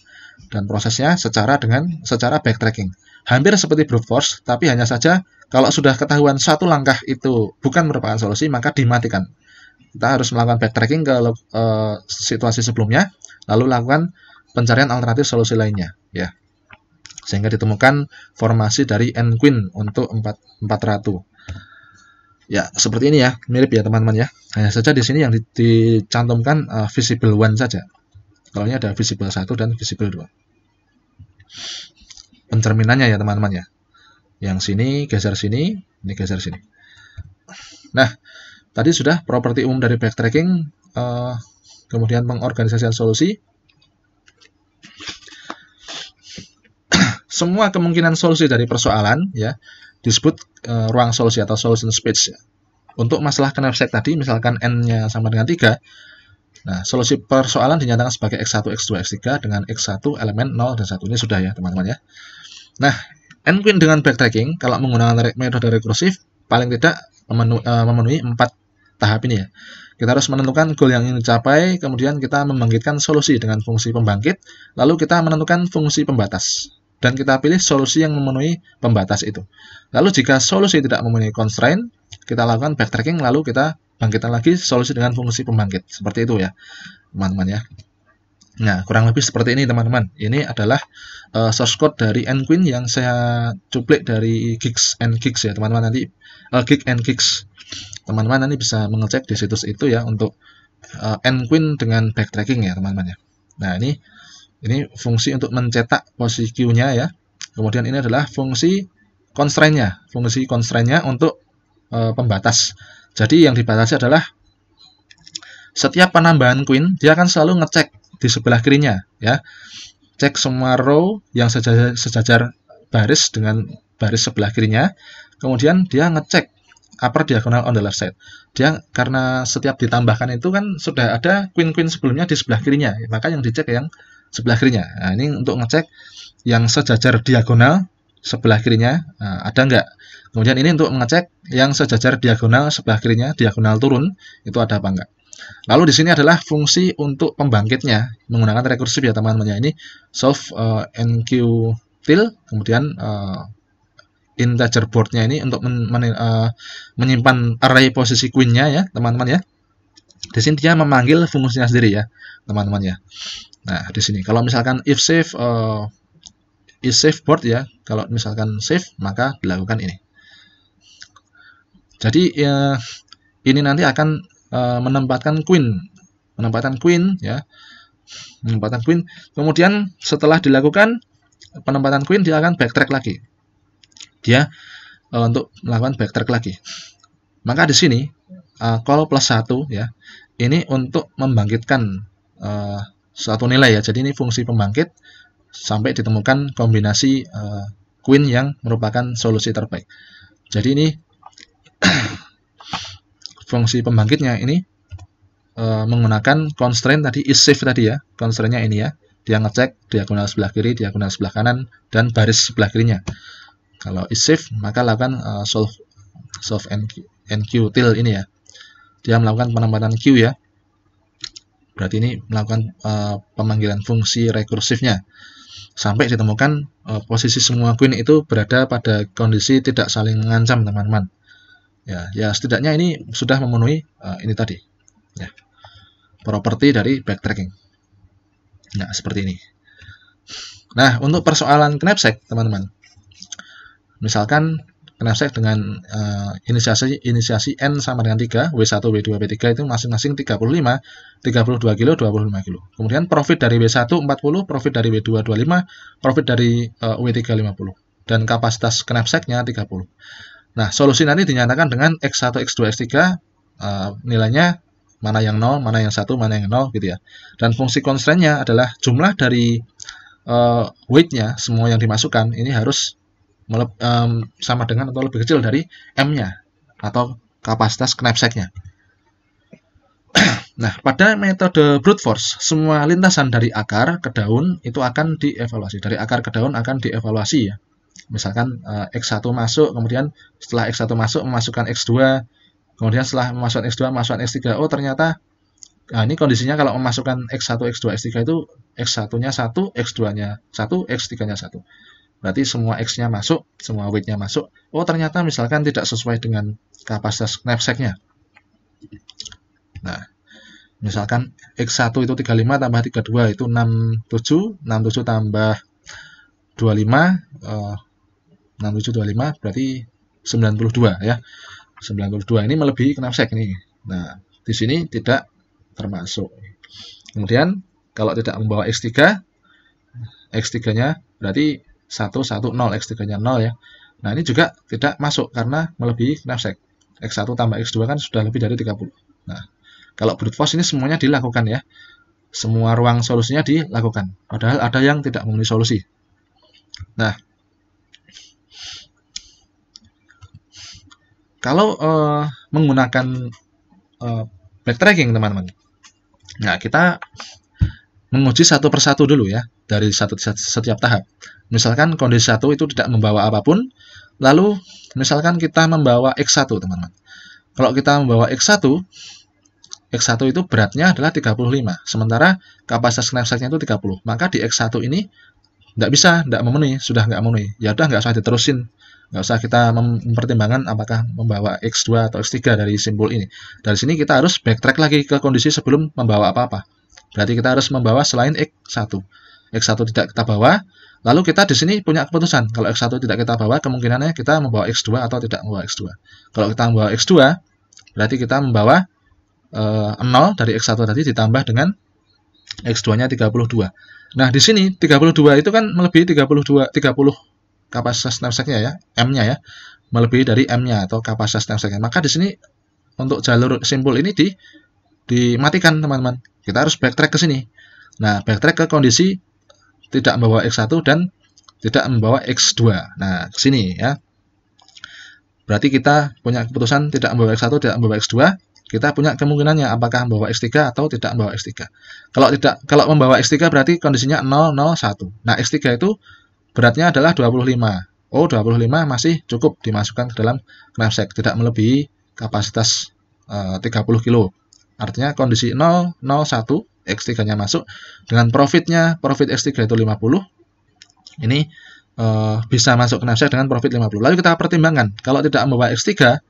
Dan prosesnya secara backtracking. Hampir seperti brute force, tapi hanya saja kalau sudah ketahuan satu langkah itu bukan merupakan solusi, maka dimatikan. Kita harus melakukan backtracking ke situasi sebelumnya, lalu lakukan pencarian alternatif solusi lainnya, ya. Sehingga ditemukan formasi dari N Queen untuk 4 Ratu. Ya, seperti ini ya, mirip ya teman-teman ya. Hanya saja di sini yang dicantumkan visible one saja. Kalau ini ada visible 1 dan visible 2. Pencerminannya ya teman-teman ya. Yang sini geser sini, ini geser sini. Nah, tadi sudah properti umum dari backtracking, kemudian pengorganisasian solusi. Semua kemungkinan solusi dari persoalan ya disebut ruang solusi atau solution space ya. Untuk masalah knapsack tadi, misalkan n-nya sama dengan 3, nah solusi persoalan dinyatakan sebagai x1, x2, x3 dengan x1 elemen 0 dan 1. Ini sudah ya teman-teman ya. Nah, n-queen dengan backtracking kalau menggunakan metode rekursif paling tidak memenuhi 4 tahap ini ya. Kita harus menentukan goal yang ingin dicapai, kemudian kita membangkitkan solusi dengan fungsi pembangkit, lalu kita menentukan fungsi pembatas. Dan kita pilih solusi yang memenuhi pembatas itu. Lalu jika solusi tidak memenuhi constraint, kita lakukan backtracking, lalu kita bangkitkan lagi solusi dengan fungsi pembangkit. Seperti itu ya, teman-teman ya. Nah, kurang lebih seperti ini teman-teman. Ini adalah source code dari n-queen yang saya cuplik dari Geeks and Geeks ya teman-teman, nanti Geek and Geeks. Teman-teman nanti bisa mengecek di situs itu ya untuk n-queen dengan backtracking ya teman-teman ya. Nah, ini fungsi untuk mencetak posisi Q-nya ya. Kemudian ini adalah fungsi constraint-nya. Fungsi constraint-nya untuk pembatas. Jadi yang dibatasi adalah setiap penambahan queen, dia akan selalu ngecek di sebelah kirinya ya. Cek semua row yang sejajar baris dengan baris sebelah kirinya. Kemudian dia ngecek upper diagonal on the left side. Dia karena setiap ditambahkan itu kan sudah ada queen-queen sebelumnya di sebelah kirinya. Maka yang dicek yang sebelah kirinya. Nah, ini untuk ngecek yang sejajar diagonal sebelah kirinya ada enggak. Kemudian ini untuk mengecek yang sejajar diagonal sebelah kirinya, diagonal turun, itu ada apa enggak. Lalu di sini adalah fungsi untuk pembangkitnya menggunakan rekursif ya teman-teman. Ini solve NQ-til, kemudian integer board-nya ini untuk menyimpan array posisi queen-nya ya teman-teman ya. Di sini dia memanggil fungsinya sendiri ya teman-teman ya. Nah, di sini kalau misalkan if save is save board ya, kalau misalkan save maka dilakukan ini. Jadi ini nanti akan menempatkan queen ya, menempatkan queen. Kemudian setelah dilakukan penempatan queen, dia akan backtrack lagi. Dia untuk melakukan backtrack lagi. Maka di sini call plus 1 ya, ini untuk membangkitkan suatu nilai ya. Jadi ini fungsi pembangkit sampai ditemukan kombinasi queen yang merupakan solusi terbaik. Jadi ini fungsi pembangkitnya ini menggunakan constraint tadi is save tadi ya. Constraintnya ini ya. Dia ngecek diagonal sebelah kiri, diagonal sebelah kanan, dan baris sebelah kirinya. Kalau is save maka lakukan solve NQ-til ini ya. Dia melakukan penempatan Q ya. Berarti ini melakukan pemanggilan fungsi rekursifnya sampai ditemukan posisi semua queen itu berada pada kondisi tidak saling mengancam teman-teman. Ya setidaknya ini sudah memenuhi ini tadi ya, properti dari backtracking. Nah, seperti ini. Nah, untuk persoalan knapsack teman-teman, misalkan knapsack dengan inisiasi N sama dengan 3, W1, W2, W3 itu masing-masing 35, 32 kilo, 25 kilo. Kemudian profit dari W1 40, profit dari W2 25, profit dari W3 50. Dan kapasitas knapsacknya 30. Nah, solusi nanti dinyatakan dengan X1, X2, X3, nilainya mana yang 0, mana yang 1, mana yang 0 gitu ya. Dan fungsi constraint-nya adalah jumlah dari weight-nya, semua yang dimasukkan, ini harus sama dengan atau lebih kecil dari M-nya atau kapasitas knapsack-nya. Nah, pada metode brute force, semua lintasan dari akar ke daun itu akan dievaluasi. Dari akar ke daun akan dievaluasi ya. Misalkan X1 masuk, kemudian setelah X1 masuk memasukkan X2, kemudian setelah memasukkan X2 memasukkan X3. Oh, ternyata ini kondisinya kalau memasukkan X1, X2, X3 itu X1-nya 1, X2-nya 1, X3-nya 1. Berarti semua X-nya masuk, semua weight-nya masuk. Oh, ternyata misalkan tidak sesuai dengan kapasitas knapsack-nya. Nah, misalkan X1 itu 35 tambah 32 itu 67, 67 tambah 25, 67 25 berarti 92 ya. 92 ini melebihi knapsack nih. Nah, di sini tidak termasuk. Kemudian kalau tidak membawa X3, X3-nya berarti 110, X3-nya 0 ya. Nah, ini juga tidak masuk karena melebihi knapsack. X1 tambah X2 kan sudah lebih dari 30. Nah, kalau brute force ini semuanya dilakukan ya. Semua ruang solusinya dilakukan. Padahal ada yang tidak memenuhi solusi. Nah, kalau menggunakan backtracking teman-teman, nah kita menguji satu persatu dulu ya, dari setiap tahap. Misalkan kondisi 1 itu tidak membawa apapun, lalu misalkan kita membawa X1 teman-teman. Kalau kita membawa X1 itu beratnya adalah 35, sementara kapasitas knapsacknya itu 30. Maka di X1 ini tidak memenuhi, sudah nggak memenuhi. Ya udah nggak usah diterusin, nggak usah kita mempertimbangkan apakah membawa X2 atau X3 dari simbol ini. Dari sini kita harus backtrack lagi ke kondisi sebelum membawa apa-apa. Berarti kita harus membawa selain X1. X1 tidak kita bawa, lalu kita di sini punya keputusan. Kalau X1 tidak kita bawa, kemungkinannya kita membawa X2 atau tidak membawa X2. Kalau kita membawa X2, berarti kita membawa 0 dari X1 tadi ditambah dengan X2-nya 32. Nah, di sini 32 itu kan melebihi 30 kapasitas knapsacknya ya, M-nya ya. Melebihi dari M-nya atau kapasitas knapsacknya. Maka di sini untuk jalur simbol ini dimatikan, teman-teman. Kita harus backtrack ke sini. Nah, backtrack ke kondisi tidak membawa X1 dan tidak membawa X2. Nah, ke sini ya. Berarti kita punya keputusan tidak membawa X1, tidak membawa X2. Kita punya kemungkinannya apakah membawa X3 atau tidak membawa X3. Kalau membawa X3 berarti kondisinya 0, 0, 1. Nah, X3 itu beratnya adalah 25. Oh, 25 masih cukup dimasukkan ke dalam knapsack, tidak melebihi kapasitas 30 kilo. Artinya kondisi 0, 0, 1, X3-nya masuk. Dengan profit X3 itu 50. Ini bisa masuk knapsack dengan profit 50. Lalu kita pertimbangkan, kalau tidak membawa X3,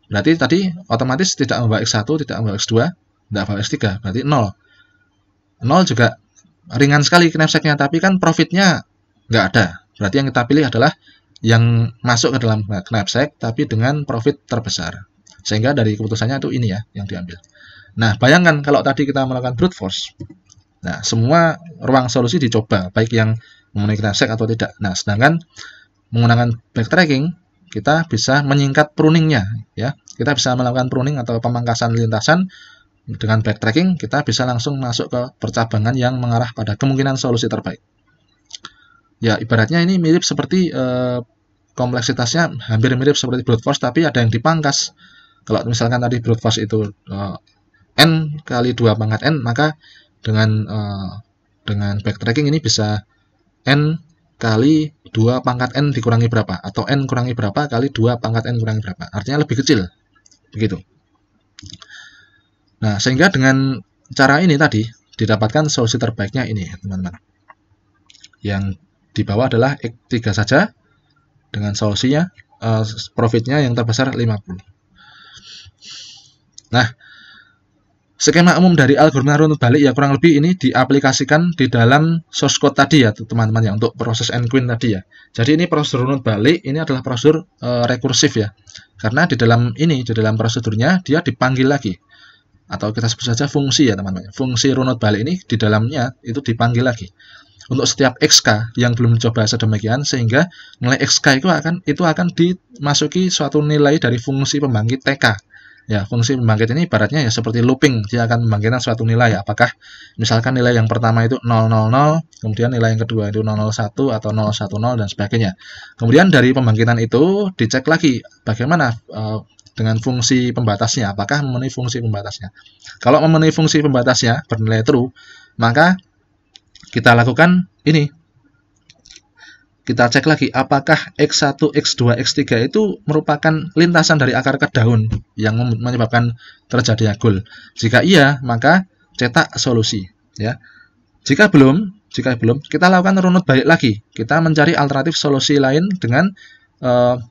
berarti tadi otomatis tidak membawa X1, tidak membawa X2, tidak membawa X3, berarti 0. 0 juga ringan sekali knapsacknya, tapi kan profitnya nggak ada. Berarti yang kita pilih adalah yang masuk ke dalam knapsack, tapi dengan profit terbesar. Sehingga dari keputusannya itu ini ya, yang diambil. Nah, bayangkan kalau tadi kita melakukan brute force. Nah, semua ruang solusi dicoba, baik yang memenuhi knapsack atau tidak. Nah, sedangkan menggunakan backtracking, kita bisa menyingkat pruningnya ya. Kita bisa melakukan pruning atau pemangkasan lintasan dengan backtracking. Kita bisa langsung masuk ke percabangan yang mengarah pada kemungkinan solusi terbaik. Ya, ibaratnya ini mirip seperti kompleksitasnya hampir mirip seperti brute force, tapi ada yang dipangkas. Kalau misalkan tadi brute force itu n kali 2 pangkat n, maka dengan backtracking ini bisa n kali 2 pangkat n dikurangi berapa, atau n kurangi berapa kali 2 pangkat n kurangi berapa, artinya lebih kecil, begitu. Nah, sehingga dengan cara ini tadi didapatkan solusi terbaiknya ini, teman-teman. Yang di bawah adalah X3 saja, dengan solusinya profitnya yang terbesar 50. Nah, skema umum dari algoritma runut balik ya kurang lebih ini diaplikasikan di dalam source code tadi ya teman-teman ya, untuk proses nQueen tadi ya. Jadi ini prosedur runut balik ini adalah prosedur rekursif ya. Karena di dalam prosedurnya dia dipanggil lagi. Atau kita sebut saja fungsi ya teman-teman. Fungsi runut balik ini di dalamnya itu dipanggil lagi. Untuk setiap XK yang belum dicoba sedemikian sehingga nilai XK itu akan dimasuki suatu nilai dari fungsi pembangkit TK. Ya, fungsi pembangkit ini ibaratnya ya seperti looping, dia akan membangkitkan suatu nilai. Apakah misalkan nilai yang pertama itu 000, kemudian nilai yang kedua itu 001 atau 010 dan sebagainya. Kemudian dari pembangkitan itu dicek lagi bagaimana dengan fungsi pembatasnya, apakah memenuhi fungsi pembatasnya. Kalau memenuhi fungsi pembatasnya bernilai true, maka kita lakukan ini. Kita cek lagi apakah X1, X2, X3 itu merupakan lintasan dari akar ke daun yang menyebabkan terjadinya goal. Jika iya, maka cetak solusi ya. Jika belum, kita lakukan runut balik lagi. Kita mencari alternatif solusi lain dengan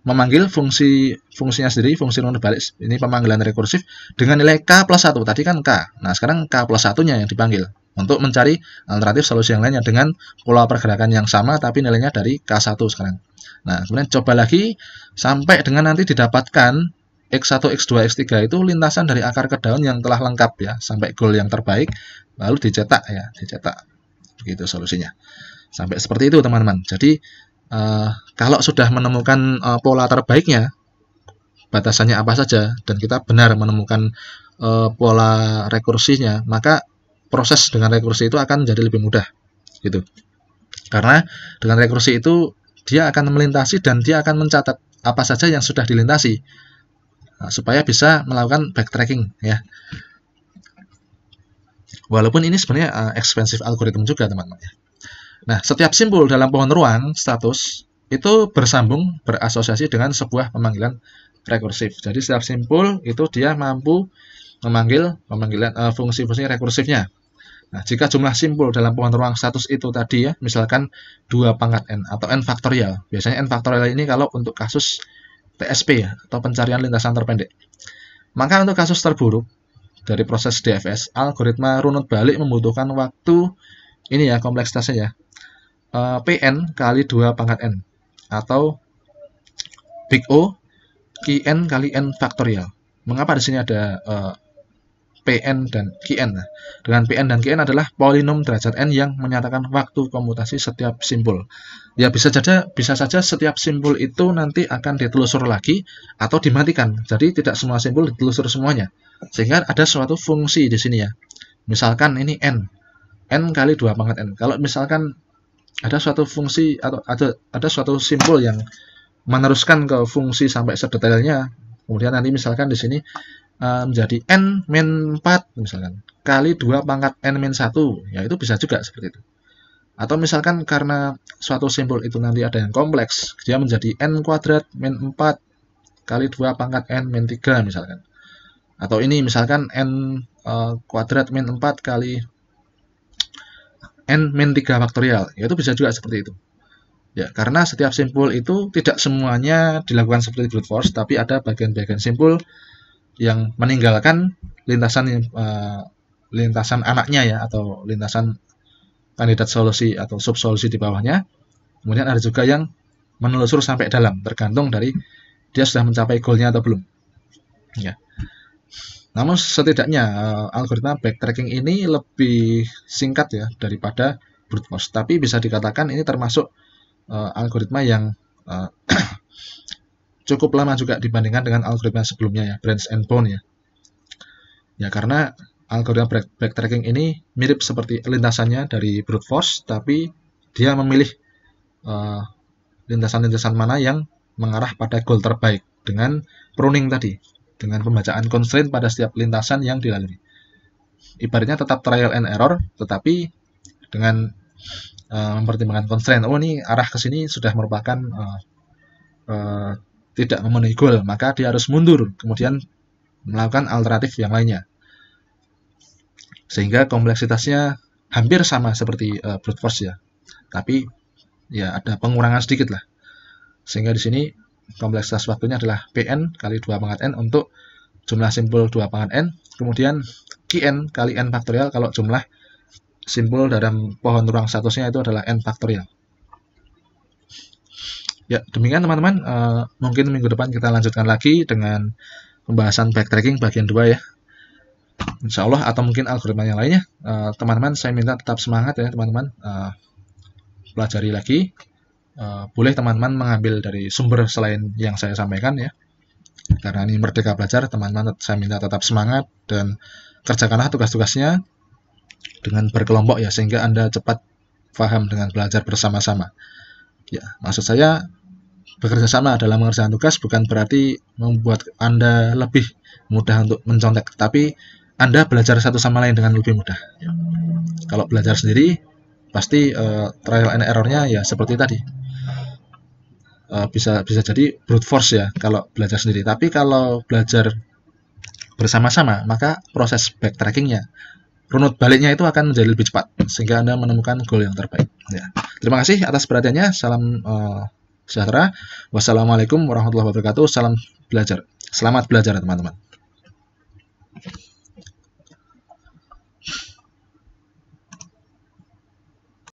memanggil fungsinya sendiri, fungsi runut balik. Ini pemanggilan rekursif dengan nilai K plus 1. Tadi kan K. Nah, sekarang K plus 1-nya yang dipanggil untuk mencari alternatif solusi yang lainnya dengan pola pergerakan yang sama tapi nilainya dari K1 sekarang. Nah, kemudian coba lagi sampai dengan nanti didapatkan X1, X2, X3 itu lintasan dari akar ke daun yang telah lengkap ya, sampai goal yang terbaik, lalu dicetak ya, dicetak. Begitu solusinya. Sampai seperti itu teman-teman. Jadi kalau sudah menemukan pola terbaiknya, batasannya apa saja, dan kita benar menemukan pola rekursinya, maka proses dengan rekursi itu akan jadi lebih mudah gitu. Karena dengan rekursi itu dia akan melintasi dan dia akan mencatat apa saja yang sudah dilintasi, supaya bisa melakukan backtracking ya. Walaupun ini sebenarnya expensive algorithm juga teman-teman ya. Nah, setiap simbol dalam pohon ruang status itu bersambung berasosiasi dengan sebuah pemanggilan rekursif. Jadi setiap simbol itu dia mampu memanggil fungsi-fungsi rekursifnya. Nah, jika jumlah simbol dalam pohon ruang status itu tadi ya, misalkan 2 pangkat n atau n faktorial. Biasanya n faktorial ini kalau untuk kasus TSP ya, atau pencarian lintasan terpendek. Maka untuk kasus terburuk dari proses DFS, algoritma runut balik membutuhkan waktu ini ya, kompleksitasnya ya, Pn kali 2 pangkat n atau Big O Qn kali n faktorial. Mengapa di sini ada Pn dan Qn? Nah, dengan Pn dan Qn adalah polinom derajat n yang menyatakan waktu komutasi setiap simbol. Ya bisa saja setiap simbol itu nanti akan ditelusur lagi atau dimatikan. Jadi tidak semua simbol ditelusur semuanya. Sehingga ada suatu fungsi di sini ya. Misalkan ini n kali 2 pangkat n. Kalau misalkan ada suatu fungsi atau ada suatu simbol yang meneruskan ke fungsi sampai sedetailnya, kemudian nanti misalkan di sini menjadi n-4 misalkan kali 2 pangkat n-1, ya itu bisa juga seperti itu. Atau misalkan karena suatu simbol itu nanti ada yang kompleks, dia menjadi n kuadrat min 4 kali 2 pangkat n-3 misalkan. Atau ini misalkan n kuadrat min 4 kali n-3 faktorial, ya itu bisa juga seperti itu. Ya, karena setiap simbol itu tidak semuanya dilakukan seperti brute force, tapi ada bagian-bagian simbol yang meninggalkan lintasan anaknya ya, atau lintasan kandidat solusi atau subsolusi di bawahnya. Kemudian ada juga yang menelusur sampai dalam, tergantung dari dia sudah mencapai goalnya atau belum. Ya. Namun setidaknya algoritma backtracking ini lebih singkat ya daripada brute force, tapi bisa dikatakan ini termasuk algoritma yang cukup lama juga dibandingkan dengan algoritma sebelumnya ya, Branch and Bound ya. Ya karena algoritma backtracking ini mirip seperti lintasannya dari brute force, tapi dia memilih lintasan-lintasan mana yang mengarah pada goal terbaik dengan pruning tadi, dengan pembacaan constraint pada setiap lintasan yang dilalui. Ibaratnya tetap trial and error, tetapi dengan mempertimbangkan constraint. Oh, ini arah ke sini sudah merupakan tidak memenuhi goal, maka dia harus mundur, kemudian melakukan alternatif yang lainnya. Sehingga kompleksitasnya hampir sama seperti brute force ya, tapi ya ada pengurangan sedikit lah. Sehingga di sini kompleksitas waktunya adalah Pn kali 2 pangkat n untuk jumlah simbol 2 pangkat n, kemudian Qn kali n faktorial kalau jumlah simbol dalam pohon ruang statusnya itu adalah n faktorial. Ya, demikian teman-teman. Mungkin minggu depan kita lanjutkan lagi dengan pembahasan backtracking bagian 2 ya. Insya Allah, atau mungkin algoritma yang lainnya. Teman-teman, saya minta tetap semangat ya teman-teman. Pelajari lagi. Boleh teman-teman mengambil dari sumber selain yang saya sampaikan ya. Karena ini Merdeka Belajar, teman-teman saya minta tetap semangat dan kerjakanlah tugas-tugasnya dengan berkelompok ya, sehingga Anda cepat paham dengan belajar bersama-sama. Ya, maksud saya bekerja sama dalam mengerjakan tugas bukan berarti membuat Anda lebih mudah untuk mencontek, tapi Anda belajar satu sama lain dengan lebih mudah. Ya. Kalau belajar sendiri, pasti trial and error-nya ya seperti tadi. Bisa jadi brute force ya kalau belajar sendiri. Tapi kalau belajar bersama-sama, maka proses backtracking-nya, runut baliknya itu akan menjadi lebih cepat, sehingga Anda menemukan goal yang terbaik. Ya. Terima kasih atas perhatiannya. Salam sejahtera. Wassalamualaikum warahmatullahi wabarakatuh. Salam belajar. Selamat belajar teman-teman.